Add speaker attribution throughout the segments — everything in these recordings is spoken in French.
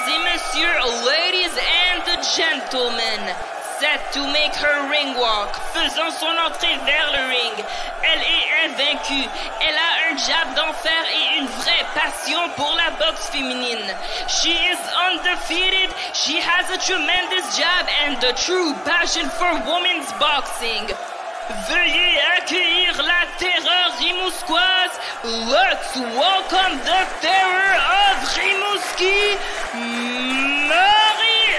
Speaker 1: et messieurs, ladies and gentlemen, set to make her ring walk, faisant son entrée vers le ring. Elle est invaincue, elle a un jab d'enfer et une vraie passion pour la boxe féminine. She is undefeated, she has a tremendous jab and a true passion for women's boxing. Veuillez accueillir la terreur rimouskoise. Let's welcome the terror of Rimouski, Marie-Ève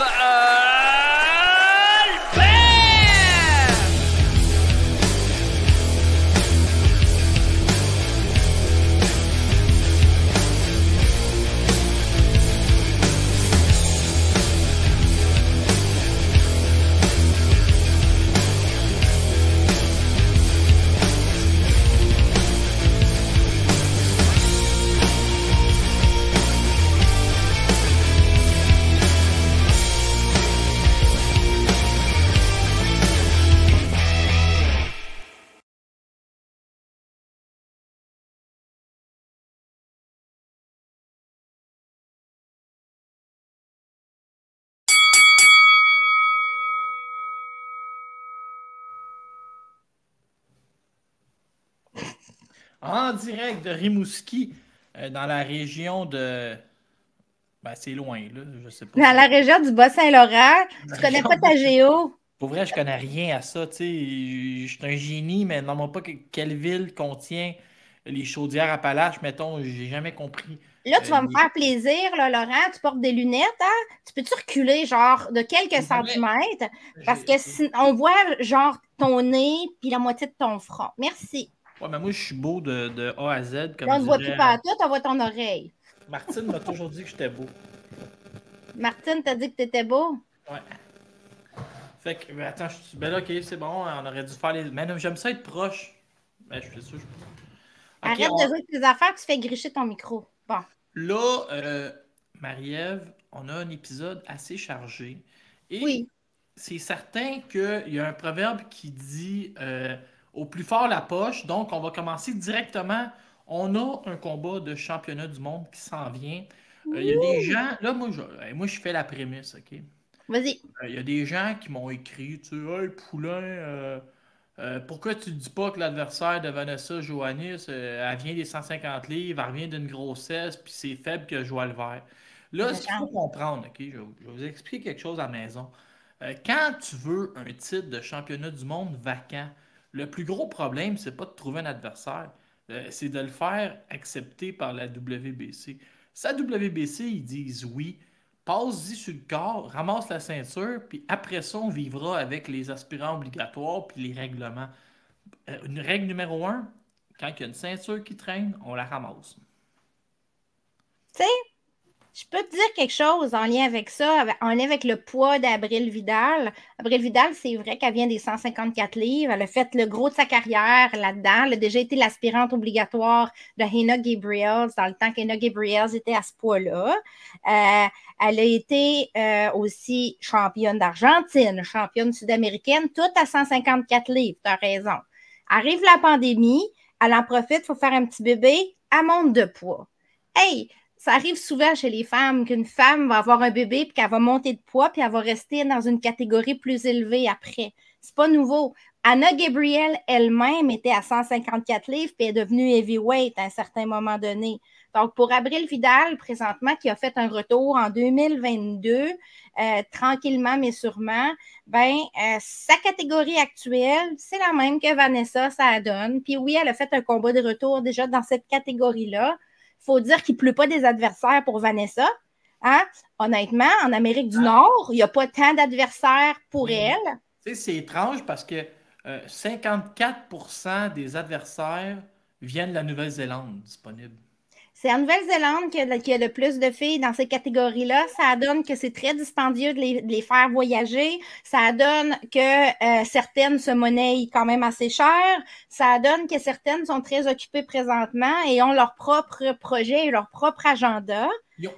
Speaker 1: Albert!
Speaker 2: En direct de Rimouski, dans la région de... Ben, c'est loin, là, je sais pas.
Speaker 3: Dans la région du Bas-Saint-Laurent, tu connais pas ta géo.
Speaker 2: Pour vrai, je connais rien à ça, tu sais. Je suis un génie, mais non pas quelle ville contient les Chaudières-Appalaches, mettons, j'ai jamais compris.
Speaker 3: Là, tu vas me faire plaisir, là, Laurent. Tu portes des lunettes, hein? Tu peux-tu reculer, genre, de quelques centimètres? Parce que si, on voit, genre, ton nez puis la moitié de ton front. Merci.
Speaker 2: Ouais, mais moi, je suis beau de A à Z. Comme
Speaker 3: on ne voit plus pas à tout, on voit ton oreille.
Speaker 2: Martine m'a toujours dit que j'étais beau.
Speaker 3: Martine t'a dit que t'étais beau?
Speaker 2: Ouais. Fait que, attends, ben là, ok, c'est bon, on aurait dû faire les... Mais non, j'aime ça être proche. Ben, je suis sûr.
Speaker 3: Arrête de jouer avec tes affaires, tu fais gricher ton micro. Bon.
Speaker 2: Là, Marie-Ève, on a un épisode assez chargé. Et
Speaker 3: oui.
Speaker 2: C'est certain qu'il y a un proverbe qui dit au plus fort la poche. Donc, on va commencer directement. On a un combat de championnat du monde qui s'en vient. Il y a des gens... Là, moi, je fais la prémisse, OK?
Speaker 3: Vas-y.
Speaker 2: Il y a des gens qui m'ont écrit, tu sais, « Hey, Poulain, pourquoi tu ne dis pas que l'adversaire de Vanessa Joannis, elle vient des 150 livres, elle revient d'une grossesse, puis c'est faible que Joël Vert. » Là, ce qu'il faut comprendre, OK? Je vais vous expliquer quelque chose à la maison. Quand tu veux un titre de championnat du monde vacant, le plus gros problème, c'est pas de trouver un adversaire, c'est de le faire accepter par la WBC. Si la WBC, ils disent oui, passe-y sur le corps, ramasse la ceinture, puis après ça, on vivra avec les aspirants obligatoires puis les règlements. Une règle numéro 1, quand il y a une ceinture qui traîne, on la ramasse.
Speaker 3: Tu sais, je peux te dire quelque chose en lien avec ça, en lien avec le poids d'Abril Vidal. Abril Vidal, c'est vrai qu'elle vient des 154 livres. Elle a fait le gros de sa carrière là-dedans. Elle a déjà été l'aspirante obligatoire de Hannah Gabriels dans le temps qu'Hannah Gabriels était à ce poids-là. Elle a été aussi championne d'Argentine, championne sud-américaine, toute à 154 livres. Tu as raison. Arrive la pandémie, elle en profite, il faut faire un petit bébé, elle monte de poids. Hey! Ça arrive souvent chez les femmes qu'une femme va avoir un bébé puis qu'elle va monter de poids puis elle va rester dans une catégorie plus élevée après. C'est pas nouveau. Anna Gabriel elle-même était à 154 livres puis est devenue heavyweight à un certain moment donné. Donc, pour Abril Vidal, présentement, qui a fait un retour en 2022, tranquillement mais sûrement, sa catégorie actuelle, c'est la même que Vanessa, ça donne. Puis oui, elle a fait un combat de retour déjà dans cette catégorie-là. Il faut dire qu'il ne pleut pas des adversaires pour Vanessa. Hein? Honnêtement, en Amérique du Nord, il n'y a pas tant d'adversaires pour elle.
Speaker 2: C'est étrange parce que 54% des adversaires viennent de la Nouvelle-Zélande disponibles.
Speaker 3: C'est en Nouvelle-Zélande qu'il y a le plus de filles dans ces catégories-là. Ça donne que c'est très dispendieux de les faire voyager. Ça donne que certaines se monnaient quand même assez cher. Ça donne que certaines sont très occupées présentement et ont leur propre projet et leur propre agenda.
Speaker 2: Ils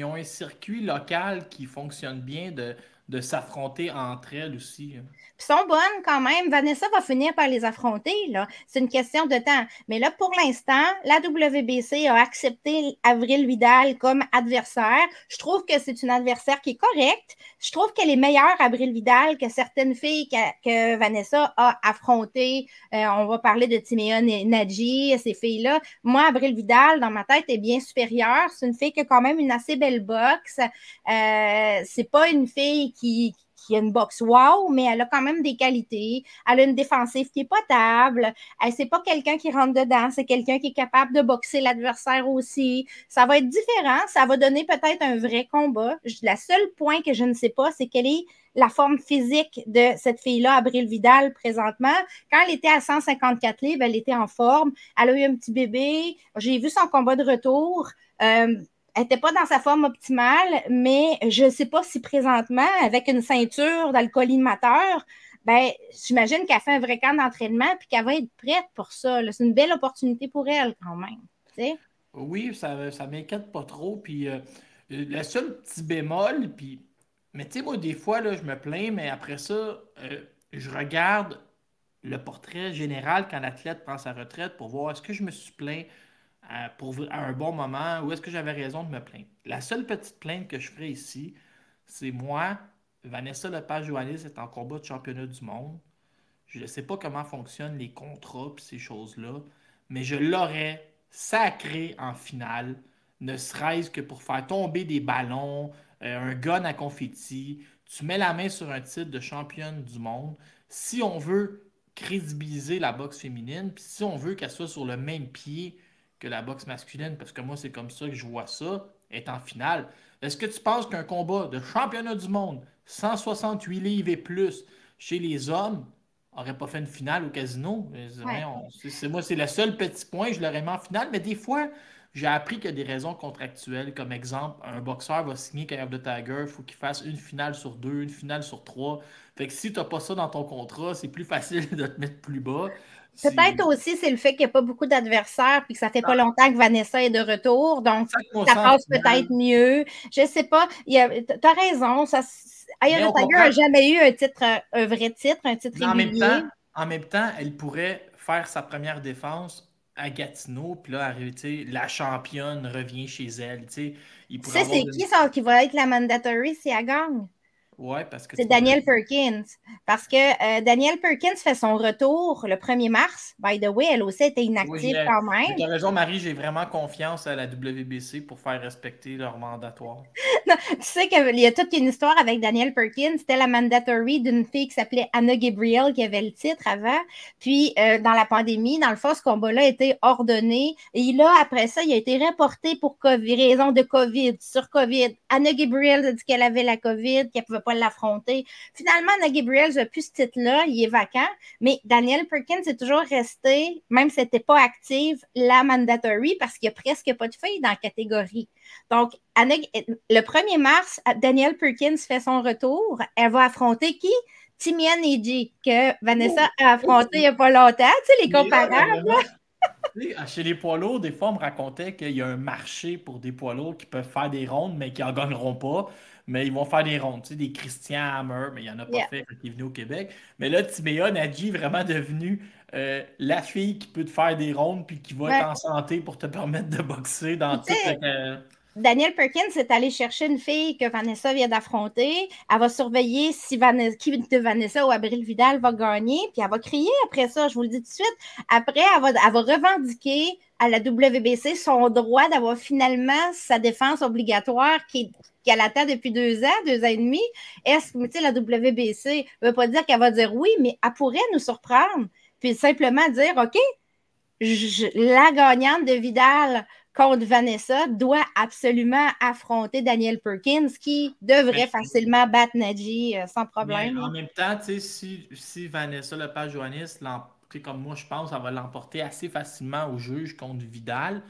Speaker 2: ont un circuit local qui fonctionne bien de de s'affronter entre elles aussi.
Speaker 3: Puis sont bonnes quand même. Vanessa va finir par les affronter, là. C'est une question de temps. Mais là, pour l'instant, la WBC a accepté Avril Vidal comme adversaire. Je trouve que c'est une adversaire qui est correcte. Je trouve qu'elle est meilleure, Avril Vidal, que certaines filles que Vanessa a affrontées. On va parler de Timéa Nadji, ces filles-là. Moi, Avril Vidal, dans ma tête, est bien supérieure. C'est une fille qui a quand même une assez belle boxe. C'est pas une fille qui a une boxe wow, mais elle a quand même des qualités. Elle a une défensive qui est potable. C'est pas quelqu'un qui rentre dedans, c'est quelqu'un qui est capable de boxer l'adversaire aussi. Ça va être différent, ça va donner peut-être un vrai combat. Le seul point que je ne sais pas, c'est quelle est la forme physique de cette fille-là, Avril Vidal, présentement. Quand elle était à 154 livres, elle était en forme. Elle a eu un petit bébé. J'ai vu son combat de retour. Elle n'était pas dans sa forme optimale, mais je ne sais pas si présentement, avec une ceinture dans le collimateur, ben, j'imagine qu'elle fait un vrai camp d'entraînement et qu'elle va être prête pour ça. C'est une belle opportunité pour elle quand même. T'sais?
Speaker 2: Oui, ça ne m'inquiète pas trop. Puis le seul petit bémol, puis, mais tu sais, moi, des fois, là, je me plains, mais après ça, je regarde le portrait général quand l'athlète prend sa retraite pour voir est-ce que je me suis plaint à un bon moment ou est-ce que j'avais raison de me plaindre. La seule petite plainte que je ferai ici, c'est moi, Vanessa Lepage-Joannis est en combat de championnat du monde. Je ne sais pas comment fonctionnent les contrats et ces choses-là, mais je l'aurais sacré en finale, ne serait-ce que pour faire tomber des ballons, un gun à confetti. Tu mets la main sur un titre de championne du monde. Si on veut crédibiliser la boxe féminine, puis si on veut qu'elle soit sur le même pied que la boxe masculine, parce que moi, c'est comme ça que je vois ça, est en finale. Est-ce que tu penses qu'un combat de championnat du monde, 168 livres et plus, chez les hommes, n'aurait pas fait une finale au casino?
Speaker 3: Ouais.
Speaker 2: Moi, c'est le seul petit point, je l'aurais mis en finale, mais des fois, j'ai appris qu'il y a des raisons contractuelles. Comme exemple, un boxeur va signer Eye of the Tiger, il faut qu'il fasse une finale sur deux, une finale sur trois. Fait que si tu n'as pas ça dans ton contrat, c'est plus facile de te mettre plus bas.
Speaker 3: Peut-être aussi, c'est le fait qu'il n'y a pas beaucoup d'adversaires puis que ça fait pas longtemps que Vanessa est de retour. Donc, ça passe peut-être mieux. Je sais pas. Tu as raison. Eye of the Tiger n'a jamais eu un vrai titre, un titre régulier.
Speaker 2: En même temps, elle pourrait faire sa première défense à Gatineau, puis là, la championne revient chez elle.
Speaker 3: Tu sais, c'est qui ça qui va être la mandatory si elle gagne?
Speaker 2: Ouais, parce que
Speaker 3: c'est Danielle Perkins. Parce que Danielle Perkins fait son retour le 1er mars. By the way, elle aussi était inactive quand même.
Speaker 2: Tu as raison, Marie, j'ai vraiment confiance à la WBC pour faire respecter leur mandatoire.
Speaker 3: Non, tu sais qu'il y a toute une histoire avec Danielle Perkins. C'était la mandatory d'une fille qui s'appelait Anna Gabriel qui avait le titre avant. Puis, dans la pandémie, dans le fond, ce combat-là a été ordonné. Et là, après ça, il a été reporté pour raison de COVID, sur COVID. Anna Gabriel a dit qu'elle avait la COVID, qu'elle ne pouvait pas l'affronter. Finalement, Anna Gabriel n'a plus ce titre-là, il est vacant, mais Danielle Perkins est toujours restée, même si elle n'était pas active, la mandatory parce qu'il n'y a presque pas de filles dans la catégorie. Donc, le 1er mars, Danielle Perkins fait son retour. Elle va affronter qui? Timéa Nadji, que Vanessa a affronté il n'y a pas longtemps. Tu sais, les comparables.
Speaker 2: Chez les poids lourds, des fois, on me racontait qu'il y a un marché pour des poids lourds qui peuvent faire des rondes, mais qui n'en gagneront pas. Mais ils vont faire des rondes. Tu sais, des Christian Hammer, mais il n'y en a pas fait quand il est venu au Québec. Mais là, Timéa Nadji est vraiment devenue la fille qui peut te faire des rondes puis qui va être en santé pour te permettre de boxer dans toute
Speaker 3: Danielle Perkins est allée chercher une fille que Vanessa vient d'affronter. Elle va surveiller qui de Vanessa ou Avril Vidal va gagner. Puis elle va crier après ça, je vous le dis tout de suite. Après, elle va revendiquer à la WBC son droit d'avoir finalement sa défense obligatoire qu'elle attend depuis 2 ans et demi. Est-ce que, tu sais, la WBC ne veut pas dire qu'elle va dire oui, mais elle pourrait nous surprendre. Puis simplement dire, OK, la gagnante de Vidal contre Vanessa doit absolument affronter Danielle Perkins qui devrait facilement battre Nadji sans problème.
Speaker 2: Mais en même temps, si Vanessa Lepage-Joannis, comme moi je pense, elle va l'emporter assez facilement au juge contre Vidal,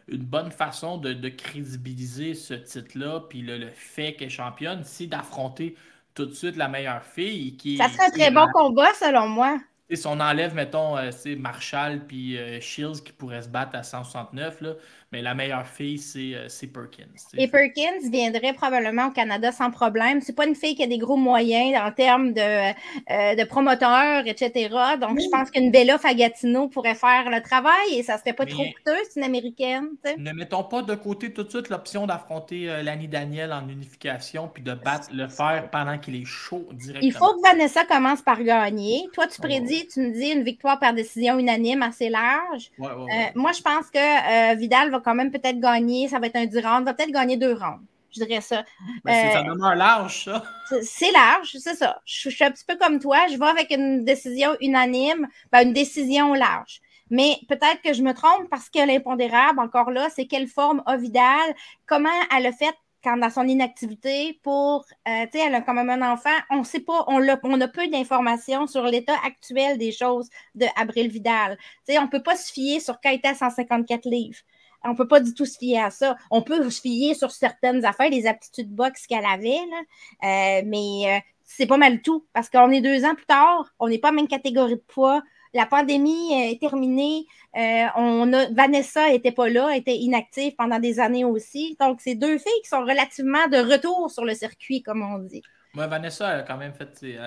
Speaker 2: une bonne façon de crédibiliser ce titre-là, puis le fait qu'elle est championne, c'est d'affronter tout de suite la meilleure fille.
Speaker 3: Ça serait un très bon combat selon moi.
Speaker 2: Et si on enlève, mettons, Marshall puis Shields qui pourraient se battre à 169, là, mais la meilleure fille, c'est Perkins.
Speaker 3: Et Perkins viendrait probablement au Canada sans problème. C'est pas une fille qui a des gros moyens en termes de promoteurs, etc. Donc, je pense qu'une Bella Fagatino pourrait faire le travail et ça serait pas trop coûteux, c'est une Américaine. T'sais.
Speaker 2: Ne mettons pas de côté tout de suite l'option d'affronter Lanny Daniel en unification puis de battre le fer pendant qu'il est chaud directement.
Speaker 3: Il faut que Vanessa commence par gagner. Toi, tu prédis, tu me dis une victoire par décision unanime assez large.
Speaker 2: Ouais.
Speaker 3: Moi, je pense que Vidal va quand même peut-être gagner. Ça va être un 10 rounds. Va peut-être gagner 2 rounds. Je dirais ça.
Speaker 2: Ça demeure large, ça.
Speaker 3: C'est large, c'est ça. Je suis un petit peu comme toi. Je vais avec une décision unanime, une décision large. Mais peut-être que je me trompe parce que l'impondérable, encore là, c'est quelle forme a Vidal, comment elle a fait quand dans son inactivité pour, tu sais, elle a quand même un enfant, on ne sait pas, on a peu d'informations sur l'état actuel des choses de Abril Vidal. Tu sais, on ne peut pas se fier sur quand elle était à 154 livres. On ne peut pas du tout se fier à ça. On peut se fier sur certaines affaires, les aptitudes boxe qu'elle avait, là. Mais c'est pas mal tout, parce qu'on est 2 ans plus tard, on n'est pas en même catégorie de poids. La pandémie est terminée. Vanessa n'était pas là, était inactive pendant des années aussi. Donc, c'est 2 filles qui sont relativement de retour sur le circuit, comme on dit.
Speaker 2: Moi, Vanessa, elle a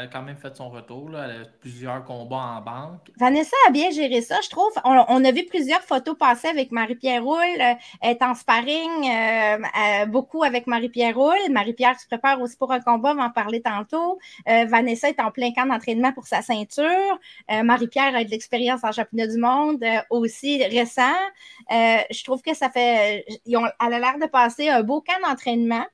Speaker 2: quand même fait son retour. Là. Elle a plusieurs combats en banque.
Speaker 3: Vanessa a bien géré ça, je trouve. On a vu plusieurs photos passer avec Marie-Pierre Roule. Elle est en sparring beaucoup avec Marie-Pierre Roule. Marie-Pierre se prépare aussi pour un combat, on va en parler tantôt. Vanessa est en plein camp d'entraînement pour sa ceinture. Marie-Pierre a de l'expérience en championnat du monde aussi récent. Je trouve que elle a l'air de passer un beau camp d'entraînement.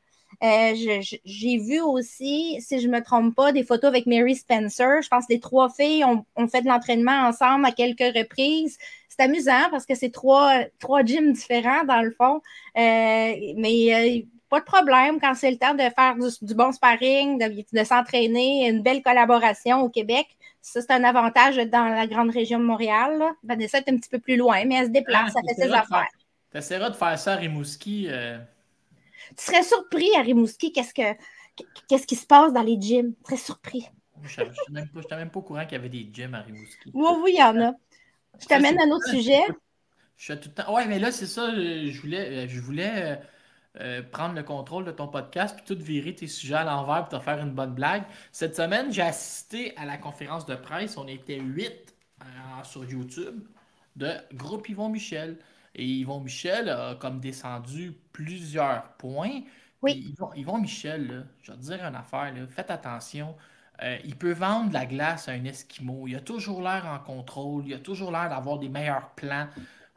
Speaker 3: J'ai vu aussi, si je ne me trompe pas, des photos avec Mary Spencer. Je pense que les 3 filles ont fait de l'entraînement ensemble à quelques reprises. C'est amusant parce que c'est 3 gyms différents dans le fond. Mais pas de problème quand c'est le temps de faire du bon sparring, de s'entraîner, une belle collaboration au Québec. Ça, c'est un avantage dans la grande région de Montréal. Là. Vanessa est un petit peu plus loin, mais elle se déplace, ça fait ses affaires.
Speaker 2: Tu essaieras de faire ça à Rimouski.
Speaker 3: Tu serais surpris à Rimouski, qu'est-ce qui se passe dans les gyms? Tu serais surpris.
Speaker 2: Je n'étais même pas au courant qu'il y avait des gyms à Rimouski.
Speaker 3: Oui, il y en a. Je t'amène à un autre sujet.
Speaker 2: Je suis tout le temps. Ouais, mais là, c'est ça. Je voulais prendre le contrôle de ton podcast puis tout virer tes sujets à l'envers pour te faire une bonne blague. Cette semaine, j'ai assisté à la conférence de presse. On était 8 sur YouTube de groupe Yvon Michel. Et Yvon Michel a comme descendu plusieurs points.
Speaker 3: Oui.
Speaker 2: Yvon Michel, là, je vais te dire une affaire, là, faites attention. Il peut vendre de la glace à un Esquimau. Il a toujours l'air en contrôle. Il a toujours l'air d'avoir des meilleurs plans.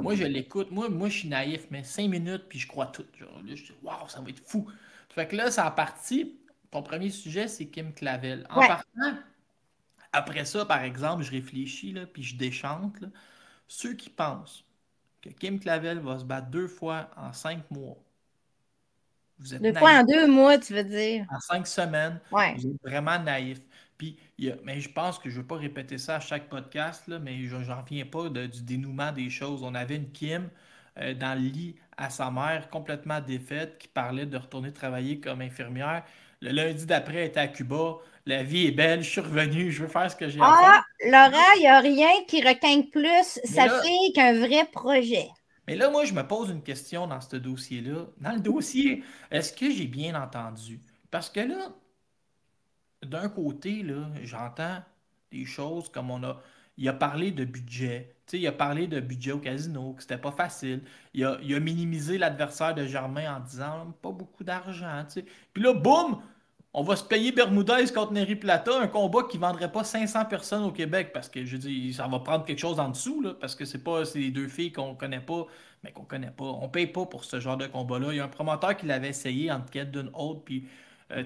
Speaker 2: Moi, je l'écoute. Moi, je suis naïf, mais 5 minutes, puis je crois tout. Genre, là, je dis, waouh, ça va être fou. Fait que là, ça a parti. Ton premier sujet, c'est Kim Clavel. En partant, après ça, par exemple, je réfléchis, là, puis je déchante. Là. Ceux qui pensent que Kim Clavel va se battre 2 fois en 5 mois. Vous êtes
Speaker 3: 2 fois en 2 mois, tu veux dire?
Speaker 2: En 5 semaines.
Speaker 3: Ouais.
Speaker 2: Vous êtes vraiment naïf. Puis, mais je pense que je ne vais pas répéter ça à chaque podcast, là, mais je n'en reviens pas du dénouement des choses. On avait une Kim dans le lit à sa mère, complètement défaite, qui parlait de retourner travailler comme infirmière. Le lundi d'après, elle était à Cuba. La vie est belle, je suis revenu, je veux faire ce que j'ai à faire.
Speaker 3: Laura, il n'y a rien qui requinque plus sa fille qu'un vrai projet.
Speaker 2: Mais là, moi, je me pose une question dans ce dossier-là. Dans le dossier, est-ce que j'ai bien entendu? Parce que là, d'un côté, là, j'entends des choses comme il a parlé de budget. Tu sais, il a parlé de budget au casino, que c'était pas facile. Il a minimisé l'adversaire de Germain en disant pas beaucoup d'argent. Tu sais. Puis là, boum! On va se payer Bermudez contre Neri Plata, un combat qui ne vendrait pas 500 personnes au Québec parce que, je dis, ça va prendre quelque chose en dessous, là, parce que c'est les 2 filles qu'on connaît pas, mais qu'on connaît pas. On paye pas pour ce genre de combat-là. Il y a un promoteur qui l'avait essayé entre Kate Dunholt puis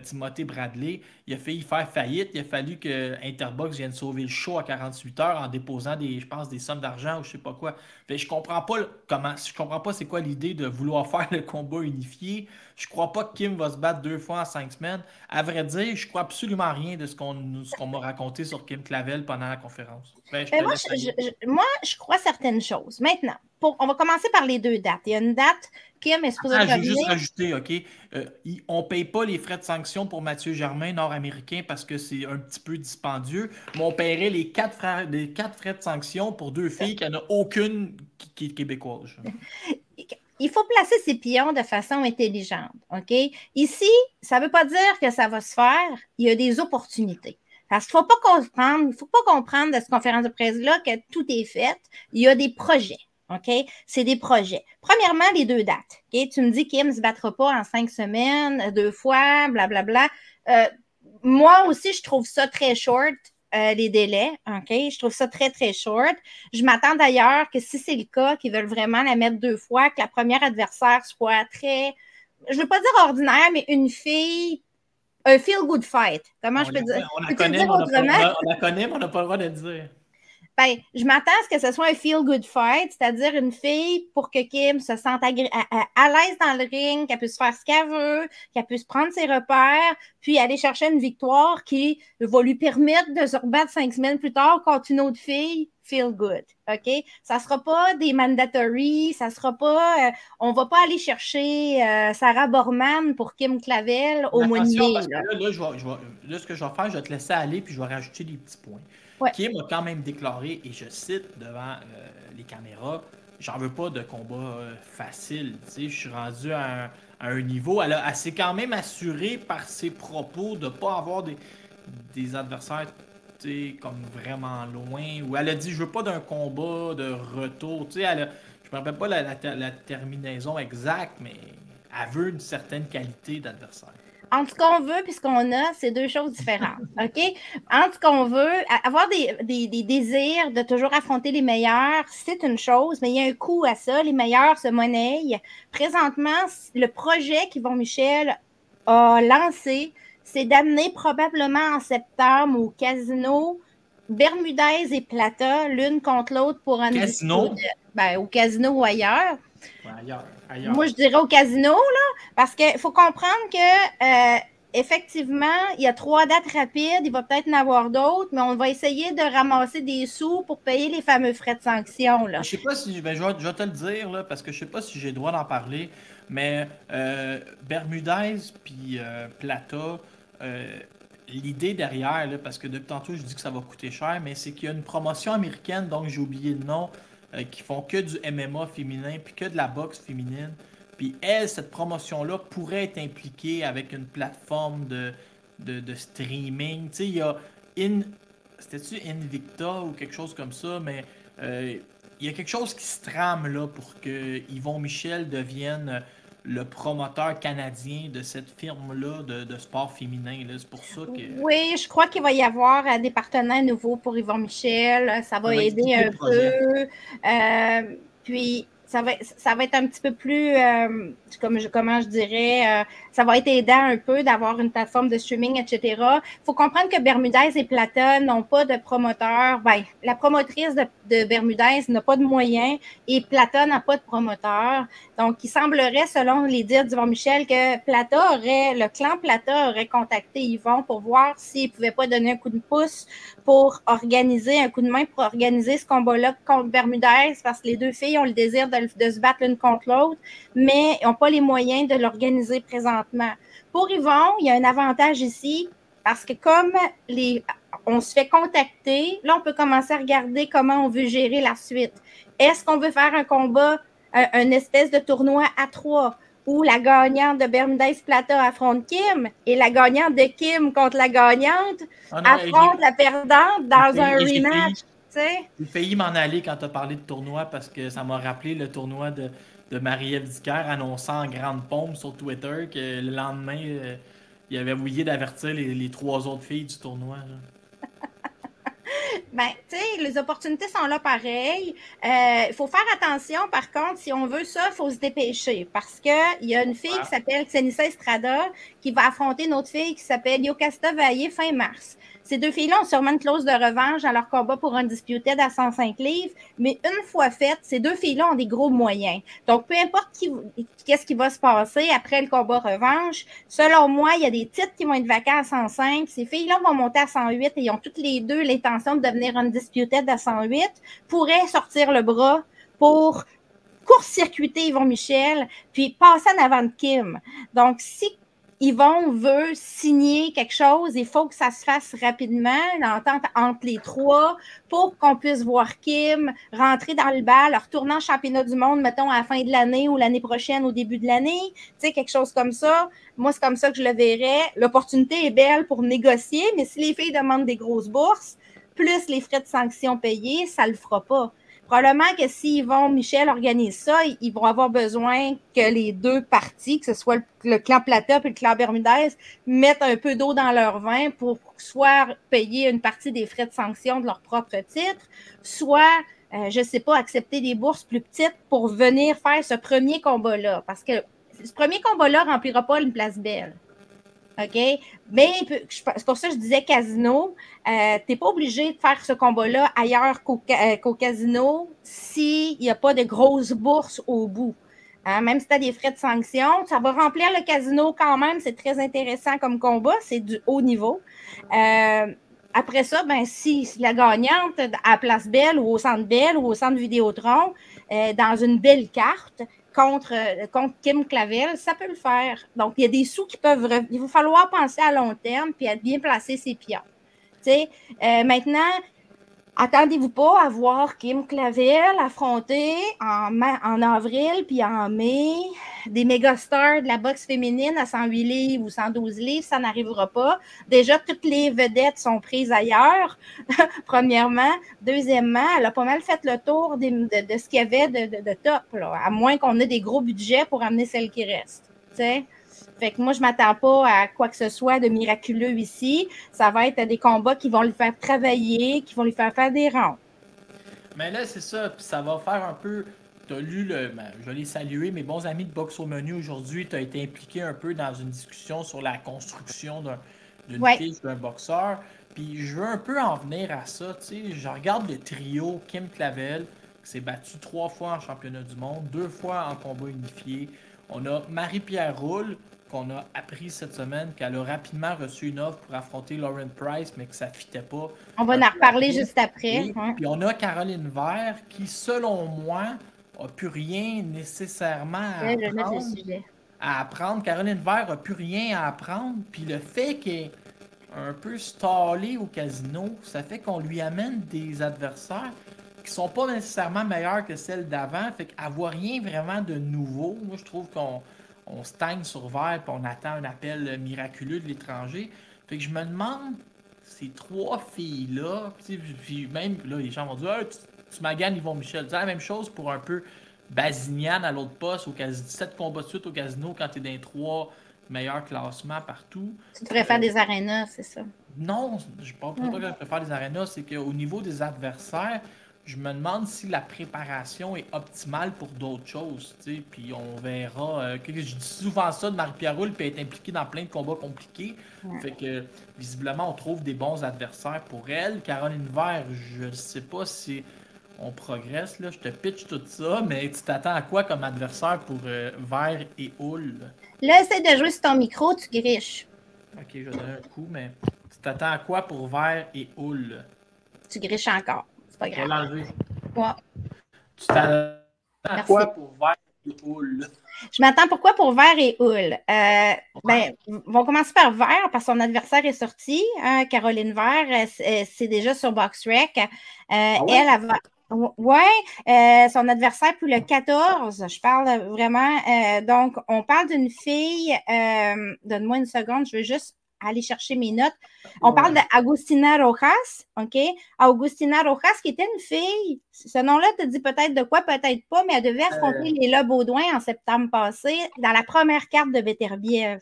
Speaker 2: Timothée Bradley. Il a failli faire faillite. Il a fallu que Interbox vienne sauver le show à 48 heures en déposant je pense, des sommes d'argent ou je sais pas quoi. Fait, je comprends pas c'est quoi l'idée de vouloir faire le combat unifié. Je crois pas que Kim va se battre 2 fois en 5 semaines. À vrai dire, je crois absolument rien de ce qu'on m'a raconté sur Kim Clavel pendant la conférence.
Speaker 3: Moi, je crois certaines choses. Maintenant, on va commencer par les 2 dates. Il y a une date, Kim est supposée
Speaker 2: je veux
Speaker 3: revenir.
Speaker 2: juste rajouter, OK? On ne paye pas les frais de sanction pour Mathieu Germain, nord-américain, parce que c'est un petit peu dispendieux, mais on paierait les 4 frais de sanction pour 2 filles qui n'en a aucune qui est québécoise.
Speaker 3: Il faut placer ses pions de façon intelligente, OK? Ici, ça ne veut pas dire que ça va se faire. Il y a des opportunités. Parce qu'il ne faut pas comprendre de cette conférence de presse-là que tout est fait. Il y a des projets, OK? C'est des projets. Premièrement, les 2 dates. OK? Tu me dis Kim ne se battra pas en 5 semaines, 2 fois, blablabla. Moi aussi, je trouve ça très short. Les délais, OK? Je trouve ça très, très short. Je m'attends d'ailleurs que si c'est le cas, qu'ils veulent vraiment la mettre 2 fois, que la première adversaire soit très, je ne veux pas dire ordinaire, mais une fille, un feel-good fight. Comment je peux dire?
Speaker 2: On la connaît, mais on n'a pas le droit de le dire.
Speaker 3: Ben, je m'attends à ce que ce soit un feel-good fight, c'est-à-dire une fille pour que Kim se sente à l'aise dans le ring, qu'elle puisse faire ce qu'elle veut, qu'elle puisse prendre ses repères, puis aller chercher une victoire qui va lui permettre de se rebattre 5 semaines plus tard contre une autre fille feel good, OK? Ça ne sera pas des mandatory, ça sera pas... on ne va pas aller chercher Sarah Borman pour Kim Clavel au mois de mai.
Speaker 2: Là, ce que je vais faire, je vais te laisser aller, puis je vais rajouter des petits points. Ouais. Kim a quand même déclaré, et je cite devant les caméras, j'en veux pas de combat facile. Je suis rendu à un niveau. Elle s'est quand même assurée par ses propos de ne pas avoir des adversaires comme vraiment loin. Ou elle a dit je veux pas d'un combat de retour. Je ne me rappelle pas la terminaison exacte, mais elle veut une certaine qualité d'adversaire.
Speaker 3: Entre ce qu'on veut et ce qu'on a, c'est 2 choses différentes, OK? Entre ce qu'on veut, avoir des désirs de toujours affronter les meilleurs, c'est une chose, mais il y a un coût à ça. Les meilleurs se monnaient. Présentement, le projet qu'Yvon Michel a lancé, c'est d'amener probablement en septembre au casino Bermudez et Plata, l'une contre l'autre pour un
Speaker 2: casino?
Speaker 3: Au casino ou ailleurs.
Speaker 2: Ouais, ailleurs.
Speaker 3: Moi, je dirais au casino, là, parce qu'il faut comprendre que effectivement, il y a 3 dates rapides, il va peut-être en avoir d'autres, mais on va essayer de ramasser des sous pour payer les fameux frais de sanction. Là.
Speaker 2: Je sais pas si je vais te le dire, là, parce que je sais pas si j'ai le droit d'en parler, mais Bermudez puis Plata, l'idée derrière, là, parce que depuis tantôt je dis que ça va coûter cher, mais c'est qu'il y a une promotion américaine, donc j'ai oublié le nom, qui font que du MMA féminin puis que de la boxe féminine. Puis cette promotion-là pourrait être impliquée avec une plateforme de streaming. Tu sais, il y a c'était-tu Invicta ou quelque chose comme ça, mais il y a quelque chose qui se trame là pour que Yvon Michel devienne le promoteur canadien de cette firme-là de sport féminin. C'est pour ça que...
Speaker 3: Oui, je crois qu'il va y avoir des partenaires nouveaux pour Yvon Michel. Ça va aider un peu. Puis, ça va être un petit peu plus, comment je dirais, ça va être aidant un peu d'avoir une plateforme de streaming, etc. Il faut comprendre que Bermudez et Plata n'ont pas de promoteur. Ben, la promotrice de Bermudez n'a pas de moyens et Plata n'a pas de promoteur. Donc, il semblerait, selon les dires d'Yvon Michel, que le clan Plata aurait contacté Yvon pour voir s'il ne pouvait pas donner un coup de pouce pour organiser, un coup de main pour organiser ce combat-là contre Bermudez, parce que les 2 filles ont le désir de se battre l'une contre l'autre, mais n'ont pas les moyens de l'organiser présentement. Pour Yvon, il y a un avantage ici, parce que comme on se fait contacter, là, on peut commencer à regarder comment on veut gérer la suite. Est-ce qu'on veut faire un combat, un espèce de tournoi à 3, où la gagnante de Bermudez Plata affronte Kim et la gagnante de Kim contre la gagnante affronte la perdante dans un rematch?
Speaker 2: J'ai failli m'en aller quand tu as parlé de tournoi parce que ça m'a rappelé le tournoi de Marie-Ève Dicker annonçant en grande pompe sur Twitter que le lendemain, il avait oublié d'avertir les 3 autres filles du tournoi.
Speaker 3: Ben, tu sais, les opportunités sont là pareil. Il faut faire attention, par contre, si on veut ça, il faut se dépêcher parce qu'il y a une fille qui s'appelle Xenissa Estrada qui va affronter une autre fille qui s'appelle Yokasta Vaillé fin mars. Ces 2 filles-là ont sûrement une clause de revanche dans leur combat pour Undisputed à 105 livres, mais une fois faite, ces 2 filles-là ont des gros moyens. Donc, peu importe qu'est-ce qui va se passer après le combat revanche, selon moi, il y a des titres qui vont être vacants à 105. Ces filles-là vont monter à 108 et ils ont toutes les 2 l'intention de devenir Undisputed à 108, pourraient sortir le bras pour court-circuiter Yvon Michel, puis passer en avant de Kim. Donc, si Yvon veut signer quelque chose, il faut que ça se fasse rapidement, l'entente entre les trois, pour qu'on puisse voir Kim rentrer dans le bal, retourner en championnat du monde, mettons, à la fin de l'année ou l'année prochaine, au début de l'année, tu sais, quelque chose comme ça. Moi, c'est comme ça que je le verrais. L'opportunité est belle pour négocier, mais si les filles demandent des grosses bourses, plus les frais de sanction payés, ça ne le fera pas. Probablement que si Yvon Michel organise ça, ils vont avoir besoin que les deux parties, que ce soit le clan Plata et le clan Bermudez, mettent un peu d'eau dans leur vin pour soit payer une partie des frais de sanction de leur propre titre, soit, je ne sais pas, accepter des bourses plus petites pour venir faire ce premier combat-là. Parce que ce premier combat-là ne remplira pas une place belle. OK? Mais c'est pour ça que je disais casino. Tu n'es pas obligé de faire ce combat-là ailleurs qu'au casino s'il n'y a pas de grosses bourses au bout. Hein? Même si tu as des frais de sanction, ça va remplir le casino quand même. C'est très intéressant comme combat. C'est du haut niveau. Après ça, ben, si la gagnante à Place Belle ou au Centre Belle ou au Centre Vidéotron, dans une belle carte, contre Kim Clavel, ça peut le faire. Donc, il y a des sous qui peuvent... Il va falloir penser à long terme puis à bien placer ses pions. Maintenant, attendez-vous pas à voir Kim Clavel affronter en avril puis en mai des mégastars de la boxe féminine à 108 livres ou 112 livres, ça n'arrivera pas. Déjà, toutes les vedettes sont prises ailleurs, premièrement. Deuxièmement, elle a pas mal fait le tour de ce qu'il y avait de top, là, à moins qu'on ait des gros budgets pour amener celles qui restent. T'sais? Fait que moi, je ne m'attends pas à quoi que ce soit de miraculeux ici. Ça va être des combats qui vont lui faire travailler, qui vont lui faire des ronds.
Speaker 2: Mais là, c'est ça. Puis ça va faire un peu... Tu as lu je l'ai salué, mes bons amis de Boxe au menu aujourd'hui. Tu as été impliqué un peu dans une discussion sur la construction d'une fiche d'un boxeur. Puis je veux un peu en venir à ça. Tu sais, je regarde le trio Kim Clavel, qui s'est battu 3 fois en championnat du monde, 2 fois en combat unifié. On a Marie-Pierre Roule, qu'on a appris cette semaine qu'elle a rapidement reçu une offre pour affronter Lauren Price, mais que ça ne fitait pas.
Speaker 3: On va en reparler juste après.
Speaker 2: Oui. Puis on a Caroline Vert, qui, selon moi, n'a plus rien nécessairement à apprendre. Caroline Vert n'a plus rien à apprendre. Puis le fait qu'elle est un peu stallée au casino, ça fait qu'on lui amène des adversaires qui ne sont pas nécessairement meilleurs que celles d'avant. Fait qu'elle ne voit rien vraiment de nouveau. Moi, je trouve qu'on stagne sur Vert et on attend un appel miraculeux de l'étranger. Fait que je me demande, ces 3 filles-là, puis même là, les gens vont dire tu maganes Yvon Michel. C'est la même chose pour un peu Bazinian à l'autre poste, au 7 combats de suite au casino quand tu es dans les 3 meilleurs classements partout.
Speaker 3: Tu devrais faire des arénas, c'est ça?
Speaker 2: Non, je ne pense pas que je peux faire des arénas. C'est qu'au niveau des adversaires, je me demande si la préparation est optimale pour d'autres choses. Puis on verra. Je dis souvent ça de Marie-Pierre Roule, puis elle est impliquée dans plein de combats compliqués. Fait que visiblement, on trouve des bons adversaires pour elle. Caroline Vert, je ne sais pas si on progresse. Là. Je te pitch tout ça, mais tu t'attends à quoi comme adversaire pour Vert et Houle?
Speaker 3: Là, essaie de jouer sur ton micro, tu griches.
Speaker 2: Ok, je vais donner un coup, mais tu t'attends à quoi pour Vert et Houle?
Speaker 3: Tu griches encore. C'est pas grave.
Speaker 2: Je vais l'enlever.
Speaker 3: Ouais.
Speaker 2: Tu t'attends à quoi pour Vert et Houle?
Speaker 3: Je m'attends pourquoi pour Vert et Houle. Vont commencer par Vert parce que son adversaire est sorti. Hein, Caroline Vert, c'est déjà sur BoxRec. Elle va. Oui, son adversaire pour le 14. Je parle vraiment. Donc, on parle d'une fille. Donne-moi une seconde, je veux juste aller chercher mes notes. On parle d'Agustina Rojas, OK? Agustina Rojas, qui était une fille. Ce nom-là te dit peut-être de quoi, peut-être pas, mais elle devait affronter Léla Baudouin en septembre passé dans la première carte de Beterbiev.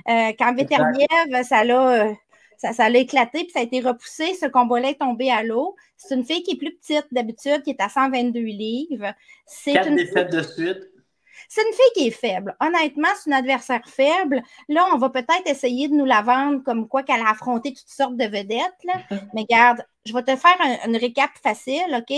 Speaker 3: Quand Beterbiev, ça l'a éclaté, puis ça a été repoussé. Ce combat-là est tombé à l'eau. C'est une fille qui est plus petite d'habitude, qui est à 122 livres.
Speaker 2: 4 défaites de suite.
Speaker 3: C'est une fille qui est faible. Honnêtement, c'est une adversaire faible. Là, on va peut-être essayer de nous la vendre comme quoi qu'elle a affronté toutes sortes de vedettes. Là. Mais regarde, je vais te faire une récap facile, OK?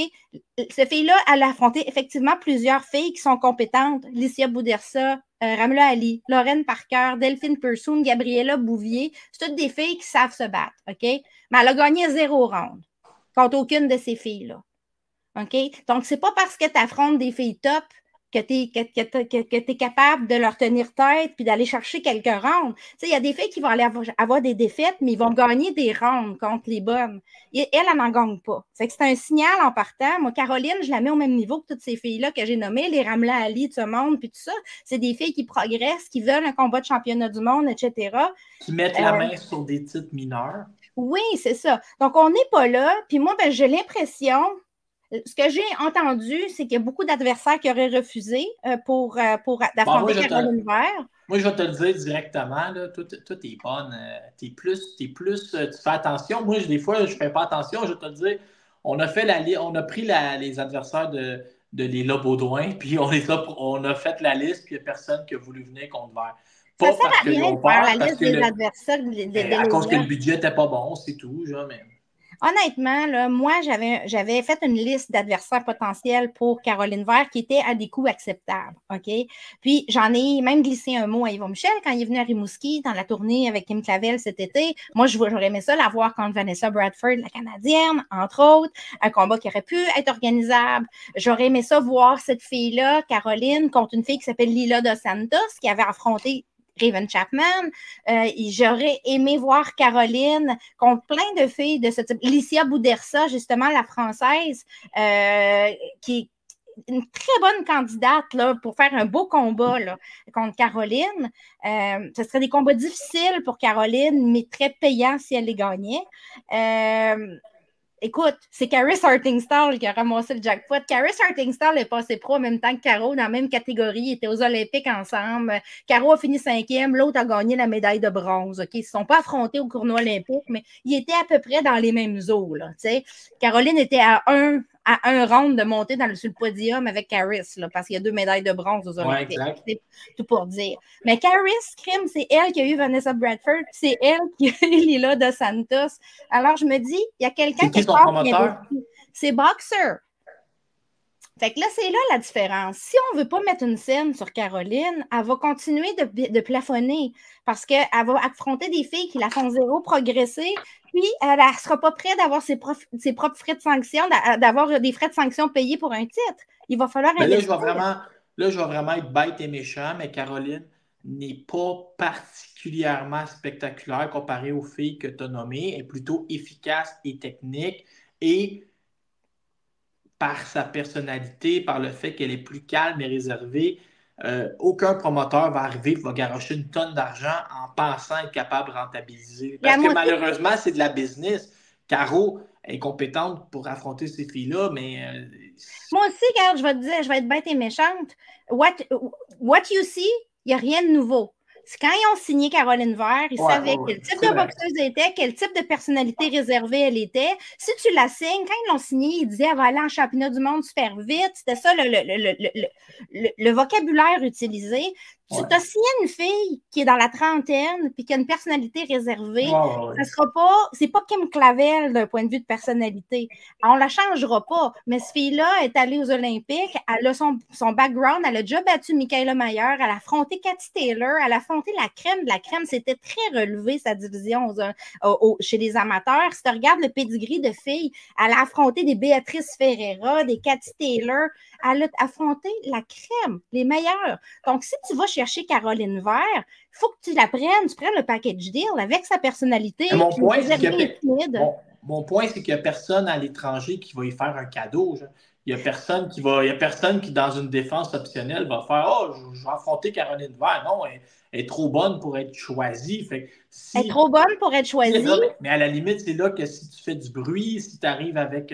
Speaker 3: Cette fille-là, elle a affronté effectivement plusieurs filles qui sont compétentes. Licia Boudersa, Ramla Ali, Lorraine Parker, Delphine Persoon, Gabriella Bouvier. C'est toutes des filles qui savent se battre, OK? Mais elle a gagné 0 round contre aucune de ces filles-là. OK? Donc, c'est pas parce que tu affrontes des filles top que tu es capable de leur tenir tête puis d'aller chercher quelques rounds. Tu sais, il y a des filles qui vont aller avoir des défaites, mais ils vont gagner des rounds contre les bonnes. Et elle n'en gagne pas. Fait que c'est un signal en partant. Moi, Caroline, je la mets au même niveau que toutes ces filles-là que j'ai nommées, les Ramla Ali de ce monde, puis tout ça. C'est des filles qui progressent, qui veulent un combat de championnat du monde, etc.
Speaker 2: Qui mettent la main sur des titres mineurs.
Speaker 3: Oui, c'est ça. Donc, on n'est pas là. Puis moi, ben, j'ai l'impression, ce que j'ai entendu, c'est qu'il y a beaucoup d'adversaires qui auraient refusé pour affronter Caroline Vert.
Speaker 2: Moi, je vais te le dire directement, là, toi, t'es bonne. Tu fais attention. Moi, des fois, je ne fais pas attention. Je vais te le dire, on a pris les adversaires de Léla Baudouin, puis on a fait la liste, puis il n'y a personne qui a voulu venir contre Vert.
Speaker 3: Pas ça parce qu'ils ont peur, la liste des adversaires.
Speaker 2: À cause que le budget n'était pas bon, c'est tout. Genre, mais...
Speaker 3: Honnêtement, là, moi, j'avais fait une liste d'adversaires potentiels pour Caroline Vert qui était à des coûts acceptables. OK? Puis, j'en ai même glissé un mot à Yvon Michel quand il est venu à Rimouski dans la tournée avec Kim Clavel cet été. Moi, j'aurais aimé ça la voir contre Vanessa Bradford, la Canadienne, entre autres. Un combat qui aurait pu être organisable. J'aurais aimé ça voir cette fille-là, Caroline, contre une fille qui s'appelle Lila Dos Santos, qui avait affronté Raven Chapman. J'aurais aimé voir Caroline contre plein de filles de ce type. Licia Boudersa, justement, la française, qui est une très bonne candidate là, pour faire un beau combat là, contre Caroline. Ce serait des combats difficiles pour Caroline, mais très payants si elle les gagnait. Écoute, c'est Caris Hartingstall qui a ramassé le jackpot. Caris Hartingstall est passé pro en même temps que Caro dans la même catégorie. Ils étaient aux Olympiques ensemble. Caro a fini 5e, l'autre a gagné la médaille de bronze. Okay? Ils ne se sont pas affrontés au tournoi olympique, mais ils étaient à peu près dans les mêmes eaux. Là, Caroline était à un round de monter sur le podium avec Caris, là, parce qu'il y a 2 médailles de bronze aux Olympiques. Ouais, c'est tout pour dire. Mais Caris, crime, c'est elle qui a eu Vanessa Bradford, c'est elle qui a eu Lila Dos Santos. Alors, je me dis, il y a quelqu'un qui est promoteur. C'est Boxer. Fait que là, c'est là la différence. Si on ne veut pas mettre une scène sur Caroline, elle va continuer de plafonner parce qu'elle va affronter des filles qui la font zéro progresser, puis elle ne sera pas prête d'avoir ses propres frais de sanction, d'avoir des frais de sanction payés pour un titre. Il va falloir investir.
Speaker 2: Là, je vais vraiment être bête et méchant, mais Caroline n'est pas particulièrement spectaculaire comparée aux filles que tu as nommées. Elle est plutôt efficace et technique et par sa personnalité, par le fait qu'elle est plus calme et réservée, aucun promoteur va arriver, va garocher une tonne d'argent en pensant être capable de rentabiliser. Parce que malheureusement, c'est de la business. Caro est compétente pour affronter ces filles-là, mais...
Speaker 3: Moi aussi, regarde, je vais te dire, je vais être bête et méchante. What you see, il n'y a rien de nouveau. C'est quand ils ont signé Caroline Vert, ils savaient quel type de boxeuse elle était, quel type de personnalité réservée elle était. Si tu la signes, quand ils l'ont signée, ils disaient qu'elle va aller en championnat du monde super vite. C'était ça le vocabulaire utilisé. Tu as signé une fille qui est dans la trentaine puis qui a une personnalité réservée. Ça sera pas, c'est pas Kim Clavel d'un point de vue de personnalité. On la changera pas. Mais cette fille-là est allée aux Olympiques, elle a son background, elle a déjà battu Michaela Mayer, elle a affronté Cathy Taylor, elle a affronté la crème de la crème. C'était très relevé sa division chez les amateurs. Si tu regardes le pedigree de filles, elle a affronté des Béatrice Ferreira, des Cathy Taylor. Elle a affronté la crème, les meilleures. Donc, si tu vas chercher Caroline Vert, il faut que tu la prennes, tu prennes le package deal avec sa personnalité.
Speaker 2: Mon point, c'est qu'il n'y a personne à l'étranger qui va y faire un cadeau. Genre. Il n'y a personne qui, dans une défense optionnelle, va faire « Oh, je vais affronter Caroline Vert. » Non, elle est trop bonne pour être choisie. Fait,
Speaker 3: elle est trop bonne pour être choisie.
Speaker 2: Mais à la limite, c'est là que si tu fais du bruit, si tu arrives avec